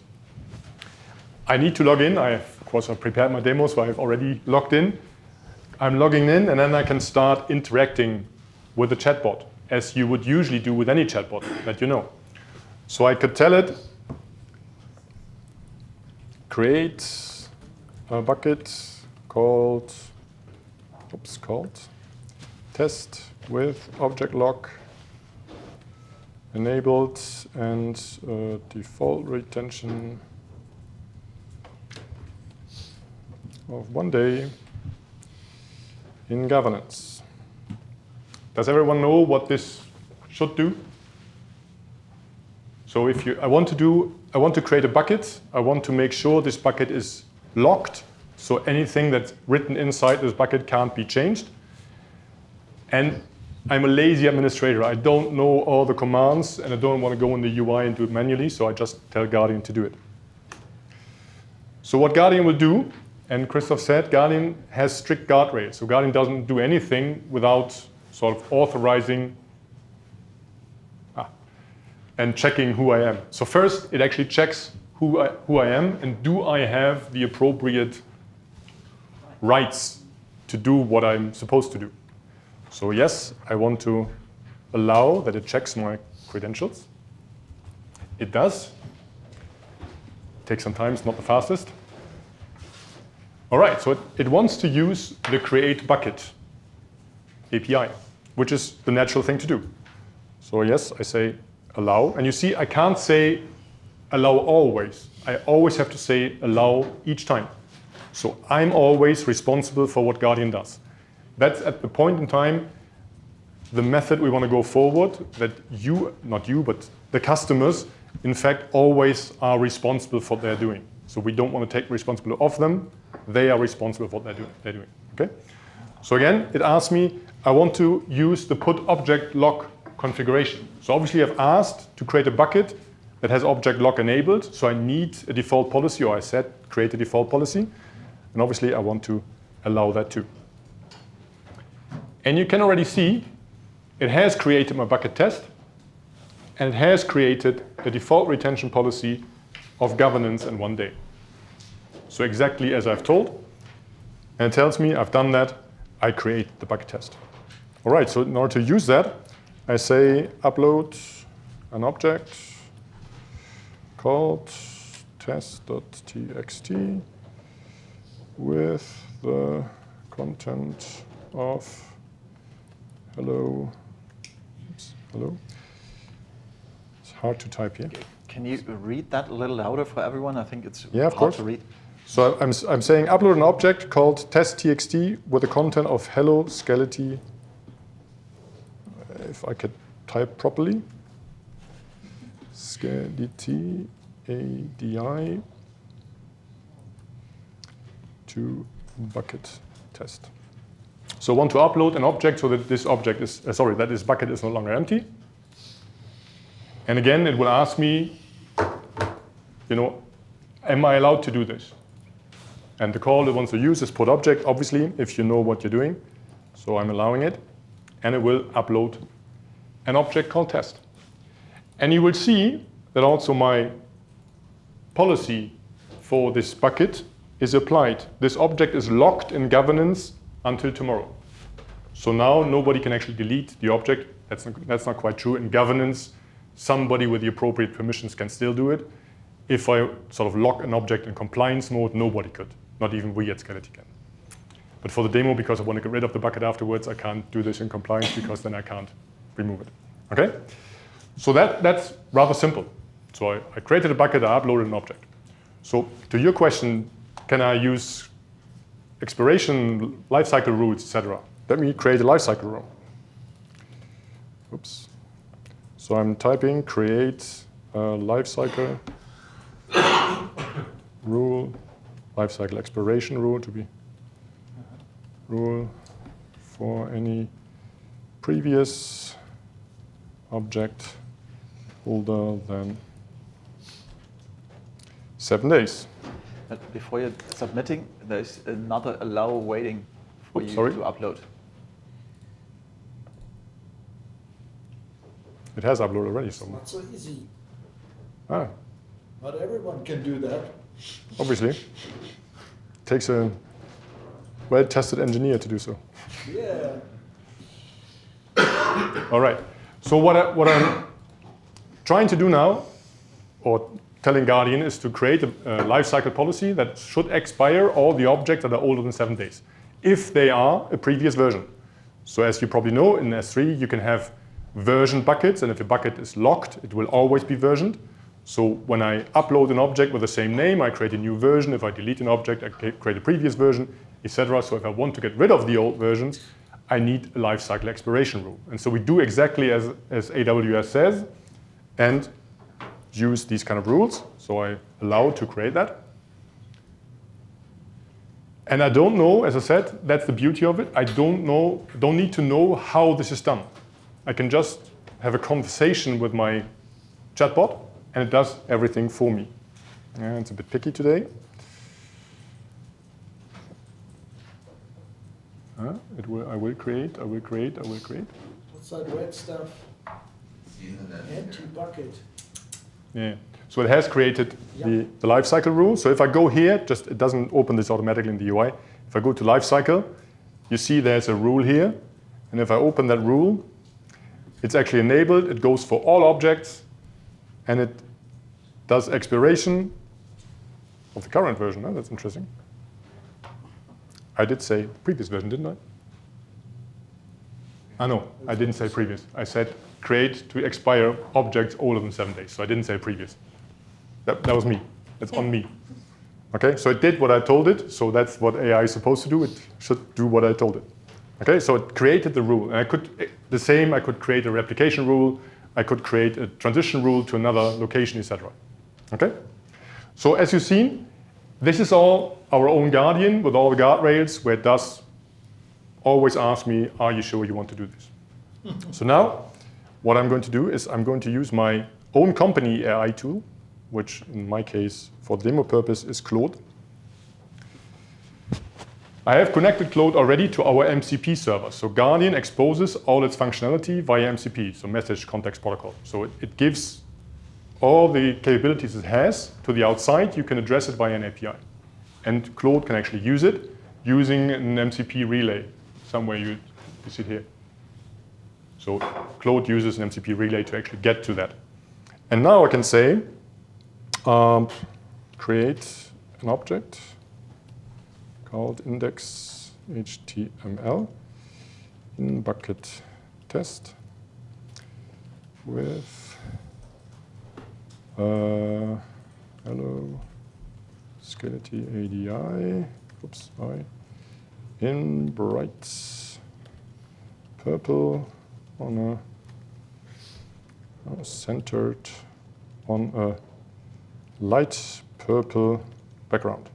I need to log in. Of course, I've prepared my demo, so I've already logged in. I'm logging in, and then I can start interacting with the chatbot, as you would usually do with any chatbot that you know. So I could tell it, create a bucket called test with object lock enabled and default retention of 1 day in governance. Does everyone know what this should do? So I want to create a bucket. I want to make sure this bucket is locked, so anything that's written inside this bucket can't be changed. And I'm a lazy administrator. I don't know all the commands, and I don't want to go in the UI and do it manually, so I just tell Guardian to do it. So what Guardian will do, and Christoph said, Guardian has strict guardrails. So Guardian doesn't do anything without sort of authorizing and checking who I am. So first, it actually checks who I am, and do I have the appropriate rights to do what I'm supposed to do. So yes, I want to allow that it checks my credentials. It does. Takes some time, it's not the fastest. All right, so it wants to use the create bucket API, which is the natural thing to do. So yes, I say allow, and you see I can't say allow always. I always have to say allow each time. So I'm always responsible for what Guardian does. That's at the point in time, the method we want to go forward, that you, not you, but the customers, in fact, always are responsible for what they're doing. So we don't want to take responsibility of them. They are responsible for what they're doing. Okay? So again, it asks me, I want to use the put object lock configuration. So obviously I've asked to create a bucket that has object lock enabled. So I need a default policy, or I said create a default policy. And obviously I want to allow that too. And you can already see it has created my bucket test, and it has created a default retention policy of governance in 1 day. So exactly as I've told. And it tells me I've done that, I create the bucket test. All right, so in order to use that, I say upload an object called test.txt with the content of hello. Oops, hello. It's hard to type here. Can you read that a little louder for everyone? I think it's Yeah, of hard course. to read. So I'm saying upload an object called test.txt with the content of hello Scality. If I could type properly. Scality ADI to bucket test. So I want to upload an object so that this object is, that this bucket is no longer empty. And again, it will ask me, am I allowed to do this? And the call it wants to use is put object, obviously, if you know what you're doing. So I'm allowing it. And it will upload an object called test. And you will see that also my policy for this bucket is applied. This object is locked in governance until tomorrow. So now nobody can actually delete the object. That's not quite true. In governance, somebody with the appropriate permissions can still do it. If I sort of lock an object in compliance mode, nobody could. Not even we at Scality can. But for the demo, because I want to get rid of the bucket afterwards, I can't do this in compliance because then I can't remove it. Okay? So that's rather simple. So I created a bucket, I uploaded an object. So to your question, can I use expiration, lifecycle rules, etc.? Let me create a lifecycle rule. Oops. So I'm typing create a lifecycle rule, lifecycle expiration rule to be rule for any previous object older than 7 days. But before you're submitting, there's another allow waiting for you sorry? to upload. It has uploaded already. So. Not so easy. Ah, Not everyone can do that. obviously. Takes a well-tested engineer to do so. Yeah. All right. So what I'm trying to do now, or telling Guardian, is to create a lifecycle policy that should expire all the objects that are older than 7 days, if they are a previous version. So as you probably know, in S3 you can have version buckets, and if a bucket is locked, it will always be versioned. So when I upload an object with the same name, I create a new version. If I delete an object, I create a previous version, etc. So if I want to get rid of the old versions, I need a lifecycle expiration rule. And so we do exactly as AWS says, and use these kind of rules. So I allow to create that. And I don't know, as I said, that's the beauty of it. I don't need to know how this is done. I can just have a conversation with my chatbot, and it does everything for me. Yeah, it's a bit picky today. I will create. What's that red stuff? Empty bucket. Yeah. So it has created the lifecycle rule. So if I go here, it doesn't open this automatically in the UI. If I go to lifecycle, you see there's a rule here. And if I open that rule, it's actually enabled. It goes for all objects, and it does expiration of the current version. Oh, that's interesting. I did say previous version, didn't I? No, I didn't say previous. I said create to expire objects older than 7 days. So I didn't say previous. That was me. That's on me. Okay, so it did what I told it. So that's what AI is supposed to do. It should do what I told it. Okay, so it created the rule. And I could create a replication rule. I could create a transition rule to another location, etc. Okay? So as you've seen, this is all our own Guardian with all the guardrails, where it does always ask me, are you sure you want to do this? So now, what I'm going to do is I'm going to use my own company AI tool, which in my case, for demo purpose, is Claude. I have connected Claude already to our MCP server. So Guardian exposes all its functionality via MCP, so Message Context Protocol. So it gives all the capabilities it has to the outside. You can address it via an API. And Claude can actually use it using an MCP relay. Somewhere you see it here. So Claude uses an MCP relay to actually get to that. And now I can say, create an object called index HTML in bucket test with hello Scality ADI, in bright purple on centered on a light purple background.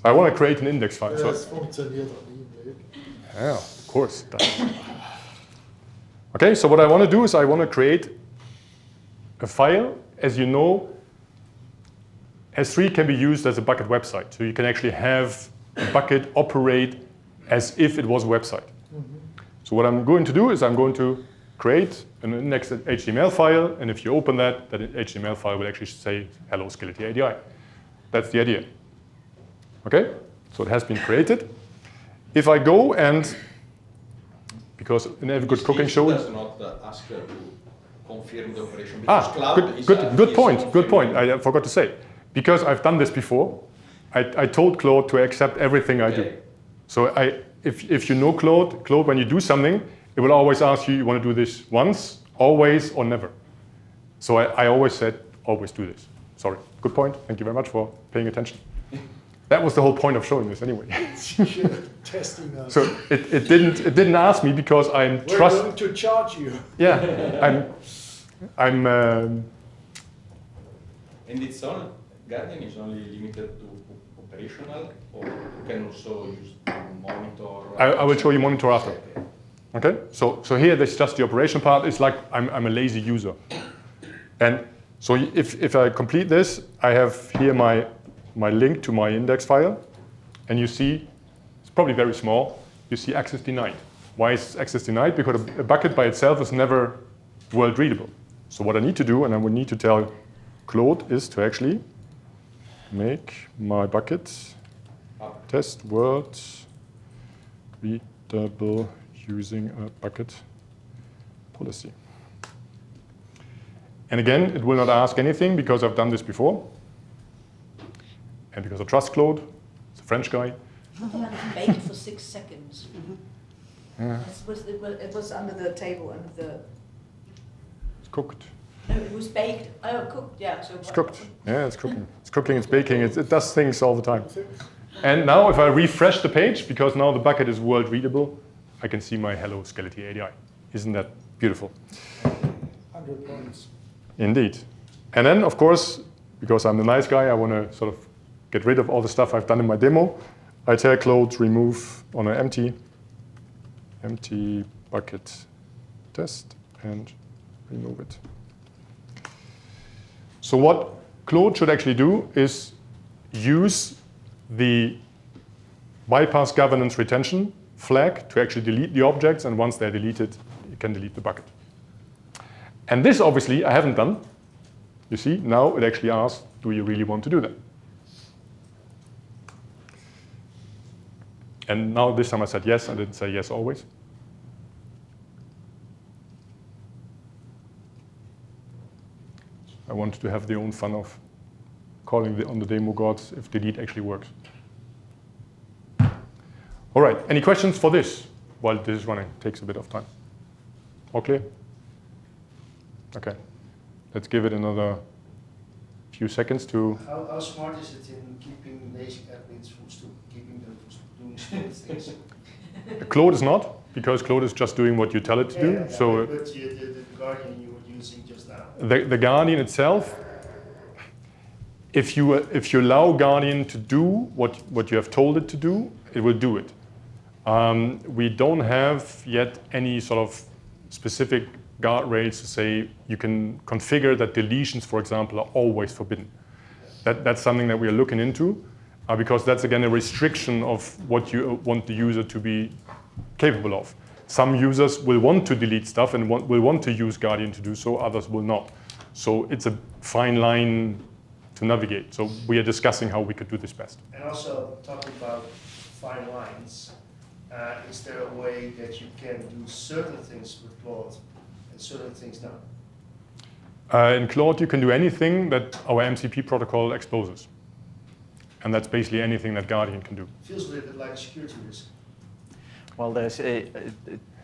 I want to create an index file. Das funktioniert auch nie im Leben. Yeah, of course it does. Okay, so what I want to do is I want to create a file. As you know, S3 can be used as a bucket website. So you can actually have a bucket operate as if it was a website. So what I'm going to do is I'm going to create an indexed HTML file, and if you open that HTML file will actually say, hello, Scality ADI. That's the idea. Okay, so it has been created. If I go and, because in every good cooking show... does not ask to confirm the operation, because cloud is good point, I forgot to say. Because I've done this before, I told Claude to accept everything I do. So if you know Claude, when you do something, it will always ask you want to do this once, always, or never. So I always said, always do this. Sorry, good point. Thank you very much for paying attention. That was the whole point of showing this anyway. Testing us. So it didn't ask me because I'm We're going to charge you. Yeah, I'm. And it's on Guardian is only limited to operational, or you can also use monitor. I will show you monitor after. Okay. So here there's just the operation part. It's like I'm a lazy user, and so if I complete this, I have here my link to my index file, and you see it's probably very small. You see access denied. Why is access denied? Because a bucket by itself is never world readable. So what I need to do, and I would need to tell Claude, is to actually make my bucket test world readable using a bucket policy. And again, it will not ask anything because I've done this before. And because I trust Claude, he's a French guy. Bake it for 6 seconds. Yeah. It was under the table, under the... It's cooked. No, it was baked. Oh, cooked, yeah. So It's cooked. Yeah, it's cooking. It's cooking, it's baking, it does things all the time. And now if I refresh the page, because now the bucket is world readable, I can see my hello Scality ADI. Isn't that beautiful? 100 points. Indeed. And then, of course, because I'm the nice guy, I want to sort of get rid of all the stuff I've done in my demo. I tell Claude remove on an empty bucket test and remove it. So what Claude should actually do is use the bypass governance retention flag to actually delete the objects, and once they're deleted, you can delete the bucket. And this obviously I haven't done. You see, now it actually asks, do you really want to do that? And now this time I said yes, I didn't say yes always. I wanted to have the own fun of calling on the demo gods if delete actually works. All right, any questions for this while this is running? Takes a bit of time. All clear? Okay, let's give it another few seconds to... How smart is it in keeping lazy admins from keeping them from doing stupid things? Claude is not, because Claude is just doing what you tell it to do. So but the Guardian you were using just now. the Guardian itself, if you allow Guardian to do what you have told it to do, it will do it. We don't have yet any sort of specific guardrails to say you can configure that deletions, for example, are always forbidden. That's something that we are looking into, because that's again a restriction of what you want the user to be capable of. Some users will want to delete stuff and will want to use Guardian to do so, others will not. So it's a fine line to navigate. So we are discussing how we could do this best. And also talking about fine lines, is there a way that you can do certain things with Claude and certain things not? In Claude, you can do anything that our MCP protocol exposes. And that's basically anything that Guardian can do. Feels a little bit like a security risk. Well, there's a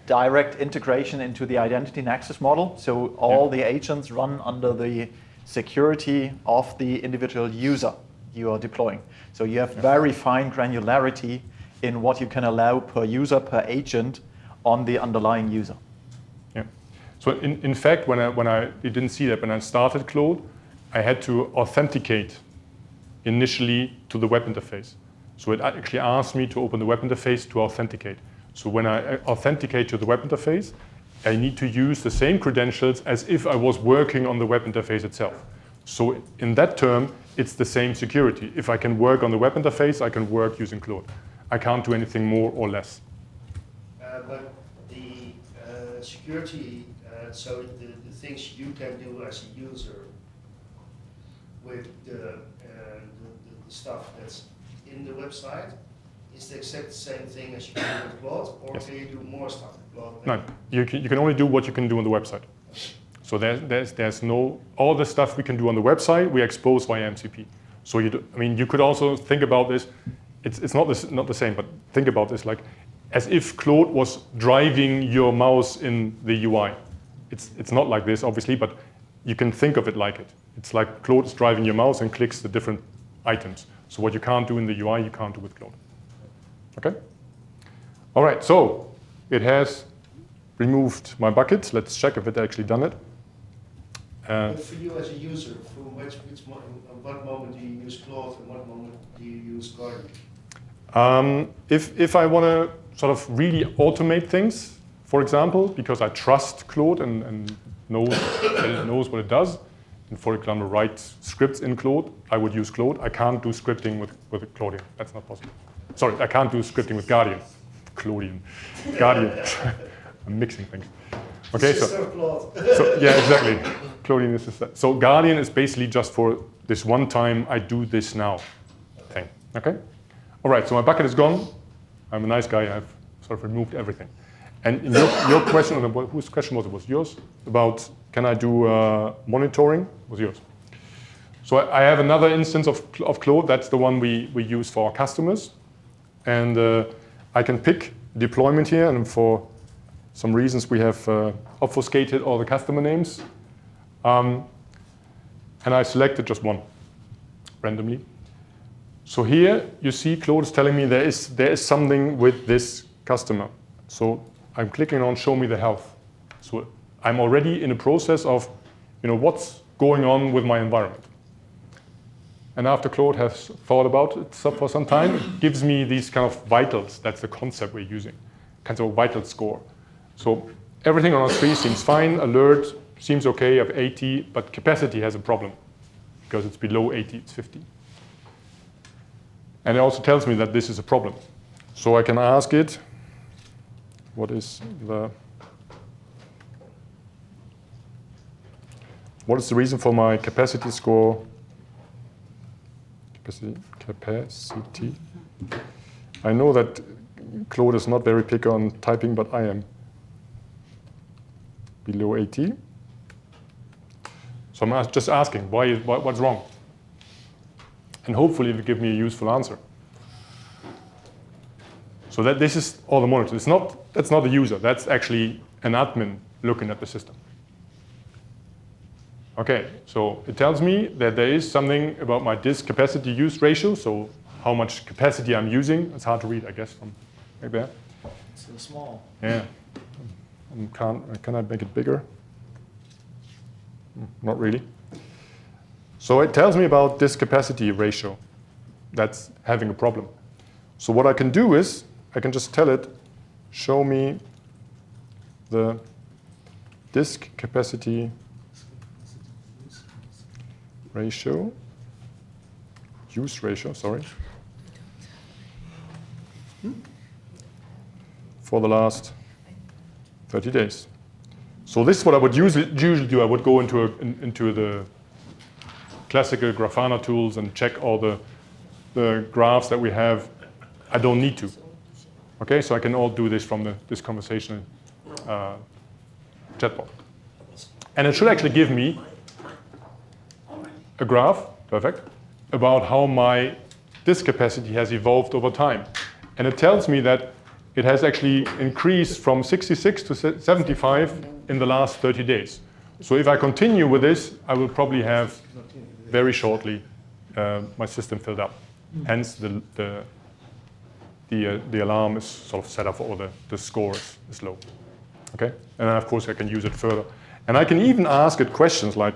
direct integration into the identity and access model. So all the agents run under the security of the individual user you are deploying. So you have very fine granularity in what you can allow per user, per agent on the underlying user. Yeah. So in fact, you didn't see that when I started Claude, I had to authenticate initially to the web interface. So it actually asked me to open the web interface to authenticate. So when I authenticate to the web interface, I need to use the same credentials as if I was working on the web interface itself. So in that term, it's the same security. If I can work on the web interface, I can work using Claude. I can't do anything more or less. But the security, so the things you can do as a user with the stuff that's in the website, is the exact same thing as you can do with Claude, or Yes. can you do more stuff with Claude? No, you can only do what you can do on the website. So there's no, all the stuff we can do on the website, we expose via MCP. So you could also think about this, it's not the same, but think about this like as if Claude was driving your mouse in the UI. It's not like this, obviously, but you can think of it like it. It's like Claude is driving your mouse and clicks the different items. So what you can't do in the UI, you can't do with Claude. Okay? All right, so it has removed my bucket. Let's check if it actually done it. But for you as a user, from what moment do you use Claude and what moment do you use Guardian? If I want to sort of really automate things, for example, because I trust Claude and knows that it knows what it does, and for example, write scripts in Claude, I would use Claude. I can't do scripting with Claudian. That's not possible. Sorry, I can't do scripting with Guardian. Claudian. Guardian. I'm mixing things. Okay, so yeah, exactly. Claudian is that. So Guardian is basically just for this one time I do this now thing. Okay? All right, so my bucket is gone. I'm a nice guy. I've sort of removed everything. And your question, whose question was it? Was yours? About can I do monitoring? Was yours. So I have another instance of Claude. That's the one we use for our customers. And I can pick deployment here. And for some reasons, we have obfuscated all the customer names. And I selected just one randomly. So here you see Claude is telling me there is something with this customer. So I'm clicking on show me the health. So I'm already in a process of, what's going on with my environment. And after Claude has thought about it for some time, it gives me these kind of vitals. That's the concept we're using, kind of a vital score. So everything on our screen seems fine. Alert seems okay, I have 80, but capacity has a problem because it's below 80, it's 50. And it also tells me that this is a problem. So I can ask it, what is the reason for my capacity score? Capacity. I know that Claude is not very picky on typing, but I am. Below 80. So I'm just asking, what's wrong? And hopefully it will give me a useful answer. So this is all the monitor. That's not the user. That's actually an admin looking at the system. Okay, so it tells me that there is something about my disk capacity use ratio, so how much capacity I'm using. It's hard to read, I guess, from right there. It's so small. Yeah. Can I make it bigger? Not really. So it tells me about disk capacity ratio. That's having a problem. So what I can do is, I can just tell it, show me the disk capacity ratio, use ratio, sorry, for the last 30 days. So this is what I would usually do. I would go into the classical Grafana tools and check all the graphs that we have. I don't need to. Okay, so I can all do this from this conversational chatbot. And it should actually give me a graph, perfect, about how my disk capacity has evolved over time. And it tells me that it has actually increased from 66 to 75 in the last 30 days. So if I continue with this, I will probably have very shortly my system filled up. Hence the alarm is sort of set up or the score is low. Okay, and then of course I can use it further. And I can even ask it questions like,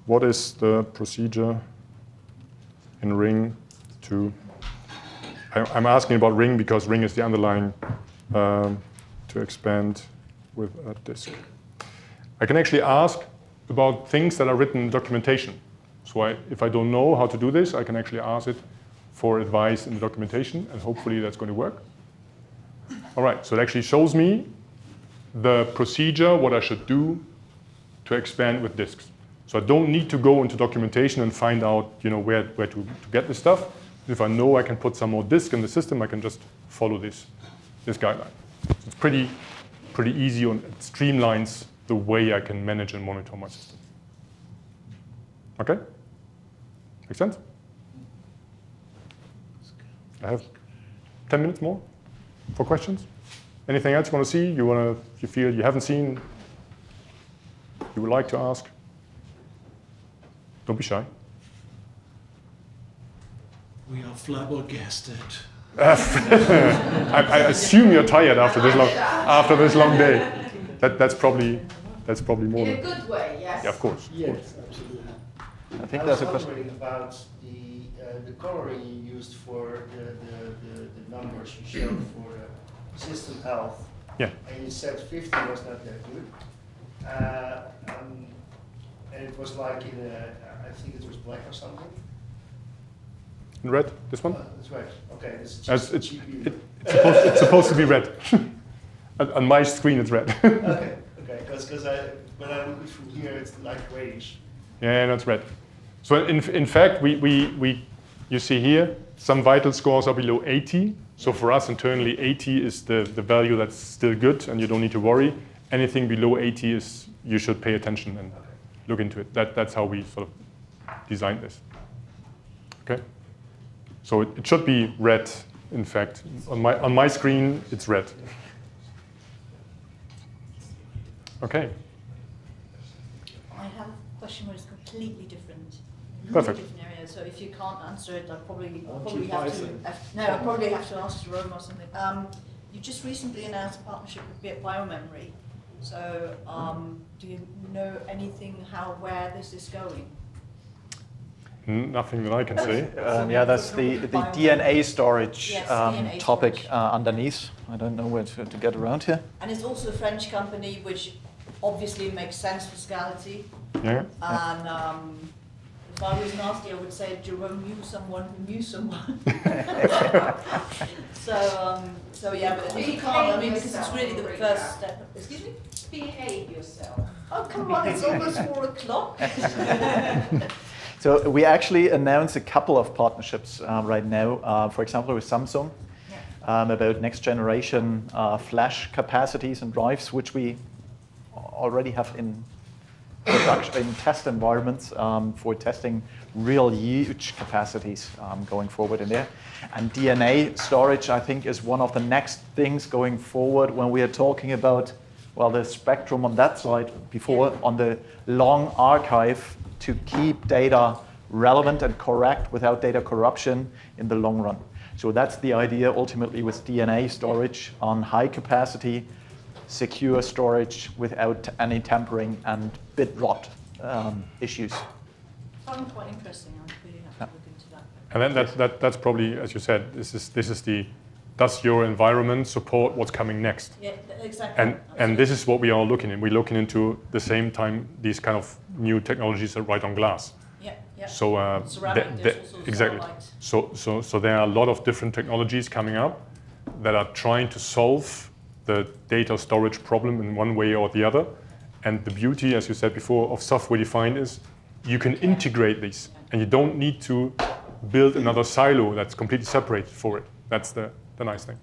what is the procedure in Ring to, I'm asking about Ring because Ring is the underlying to expand with a disk. I can actually ask about things that are written in documentation. So if I don't know how to do this, I can actually ask it for advice in the documentation, and hopefully that's going to work. All right, so it actually shows me the procedure, what I should do to expand with disks. So I don't need to go into documentation and find out, where to get this stuff. If I know I can put some more disk in the system, I can just follow this guideline. So it's pretty easy, and it streamlines the way I can manage and monitor my system. Okay? Make sense? I have 10 minutes more for questions. Anything else you want to see? You feel you haven't seen? You would like to ask? Don't be shy. We are flabbergasted. I assume you're tired after this long day. That's probably more. In a good way, yes. Yeah, of course. Yes, absolutely. I think there's a question. I was wondering about the coloring you used for the numbers you showed for the system health. Yeah. And you said 50 was not that good. And it was like I think it was black or something. In red, this one? That's right. Okay, this is just it's supposed to be red. On my screen, it's red. okay, because when I look from here, it's like grayish. Yeah, no, it's red. So in fact, you see here, some vital scores are below 80. So for us internally, 80 is the value that's still good, and you don't need to worry. Anything below 80 is you should pay attention and look into it. That's how we sort of designed this. Okay. So it should be red. In fact, on my screen, it's red. Okay. I have a question where it's completely different. Perfect. Different area. So if you can't answer it, I'll probably keep I'll probably have to ask Jerome or something. You just recently announced a partnership with Biomemory. So do you know anything where this is going? Nothing that I can say. Yeah, that's the DNA storage Yes, DNA topic storage. underneath. I don't know where to get around here. And it's also a French company, which obviously makes sense for Scality. Yeah. And if I was nasty, I would say Jerome knew someone who knew someone. So yeah, but he can't. I mean, because it's really the first step. Excuse me? Behave yourself. Oh, come on, it's almost 4 o'clock. So we actually announced a couple of partnerships right now. For example, with Samsung about next generation flash capacities and drives, which we already have in production in test environments for testing real huge capacities going forward in there. And DNA storage, I think, is one of the next things going forward when we are talking about, well, the spectrum on that side before, on the long archive to keep data relevant and correct without data corruption in the long run. So that's the idea ultimately with DNA storage on high capacity, secure storage without any tampering and bit rot issues. Sounds quite interesting. I'm really happy to look into that. And then that's probably, as you said, this is the, does your environment support what's coming next? Yeah, exactly. And this is what we are looking in. We're looking into the same time these kind of new technologies are right on glass. Yeah, yeah. So ceramic, there's also exactly. starlight. So there are a lot of different technologies coming up that are trying to solve the data storage problem in one way or the other. And the beauty, as you said before, of software defined is you can integrate these, and you don't need to build another silo that's completely separated for it. That's the nice thing.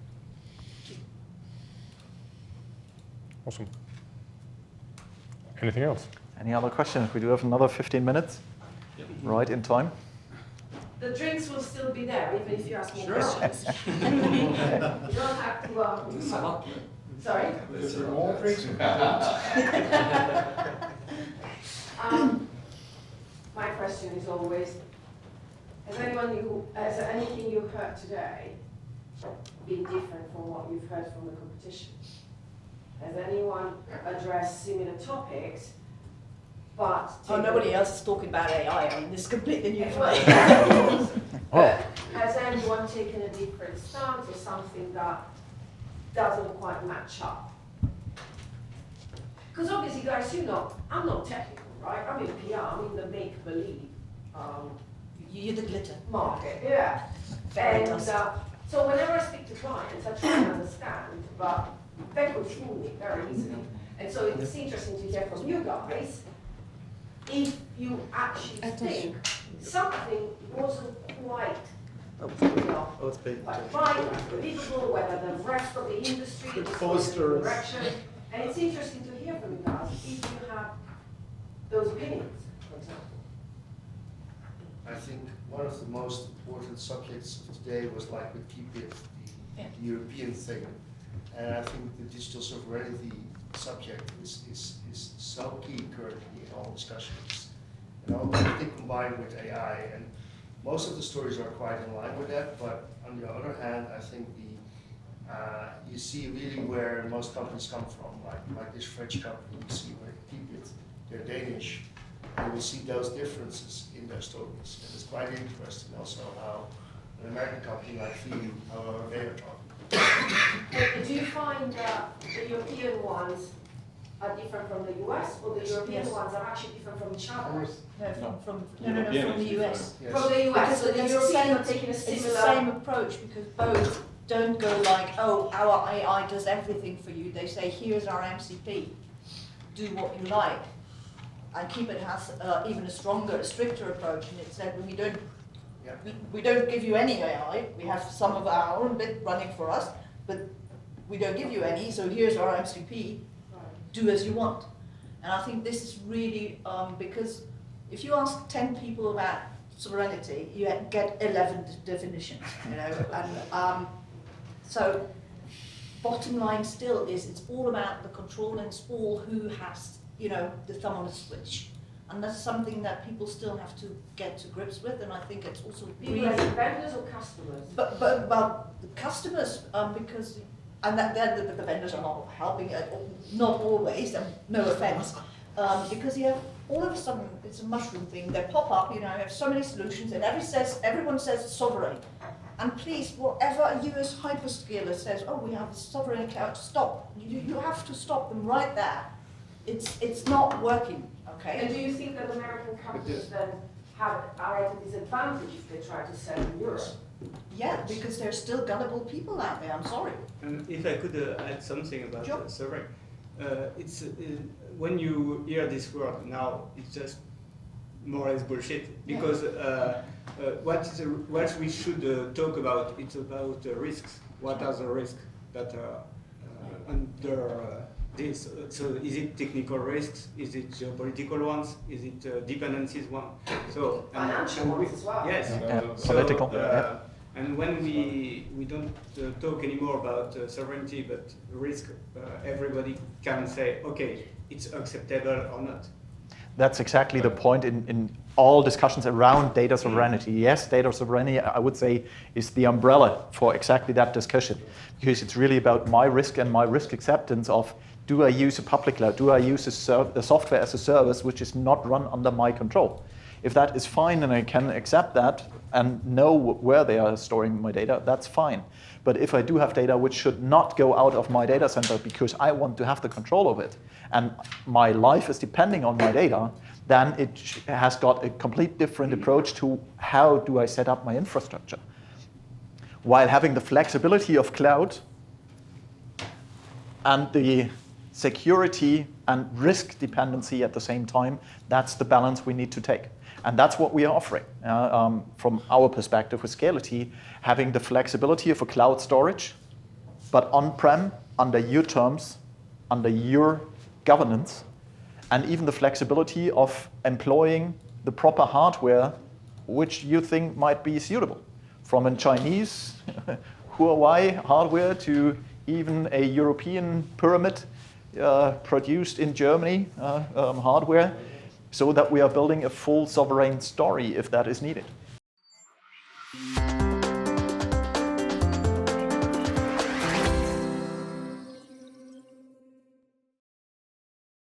Awesome. Anything else? Any other questions? We do have another 15 minutes, right in time. The drinks will still be there, even if you ask more questions. You don't have to. Sorry? Is there more drinks? My question is always: has anything you heard today been different from what you've heard from the competition? Has anyone addressed similar topics? But nobody else is talking about AI. I mean, this is completely new for me. Has anyone taken a different stance or something that doesn't quite match up? Because obviously, guys, you know, I'm not technical, right? I'm in PR, I'm in the make-believe You're the glitter market, yeah. And so whenever I speak to clients, I try and understand, but they will fool me very easily. And so it's interesting to hear from you guys if you actually think something wasn't quite right, believable, whether the rest of the industry is going in the direction. And it's interesting to hear from you guys if you have those opinions, for example. I think one of the most important subjects of today was like with TPIT, the European thing. And I think the digital sovereignty subject is so key currently in all discussions. You know, everything combined with AI, and most of the stories are quite in line with that, but on the other hand, I think you see really where most companies come from, like this French company, you see where TPIT, they're Danish, you will see those differences in their stories. And it's quite interesting also how an American company like Phoebe, how they are talking. Do you find that the European ones are different from the US, or the European ones are actually different from each other? No, from the US. Yes. From the US, so the it's Europeans are taking a It's the similar... same approach, because both don't go like, oh, our AI does everything for you. They say, here's our MCP, do what you like. And Keep It has even a stronger, a stricter approach, and it said, we don't give you any AI. We have some of our own bit running for us, but we don't give you any, so here's our MCP, do as you want. And I think this is really, because if you ask 10 people about sovereignty, you get 11 definitions, you know. And so bottom line still is it's all about the control, and it's all who has, you know, the thumb on the switch. And that's something that people still have to get to grips with, and I think it's also People as vendors or customers? But the customers, because, and that the vendors are not helping, not always, and no offense, Because you have, all of a sudden, it's a mushroom thing, they pop up, you have so many solutions, and everyone says sovereign. And please, whatever a US hyperscaler says, oh, we have a sovereign cloud, stop. You have to stop them right there. It's not working, okay? And do you think that American companies then are at a disadvantage if they try to sell in Europe? Yeah, because there's still gullible people out there, I'm sorry. If I could add something about Sure. sovereign, it's when you hear this word now, it's just more or less bullshit. Because what we should talk about, it's about risks. What are the risks that are under this? So is it technical risks? Is it geopolitical ones? Is it dependencies one? So Financial ones as well. Yes. Political. And when we don't talk anymore about sovereignty but risk, everybody can say, okay, it's acceptable or not. That's exactly the point in all discussions around data sovereignty. Yes, data sovereignty, I would say, is the umbrella for exactly that discussion, because it's really about my risk and my risk acceptance of, do I use a public cloud? Do I use a software as a service which is not run under my control? If that is fine and I can accept that and know where they are storing my data, that's fine. But if I do have data which should not go out of my data center because I want to have the control of it, and my life is depending on my data, then it has got a complete different approach to how do I set up my infrastructure. While having the flexibility of cloud and the security and risk dependency at the same time, that's the balance we need to take. And that's what we are offering from our perspective with Scality, having the flexibility of a cloud storage, but on-prem, under your terms, under your governance, and even the flexibility of employing the proper hardware which you think might be suitable. From a Chinese Huawei hardware to even a European pyramid produced in Germany hardware, so that we are building a full sovereign story if that is needed.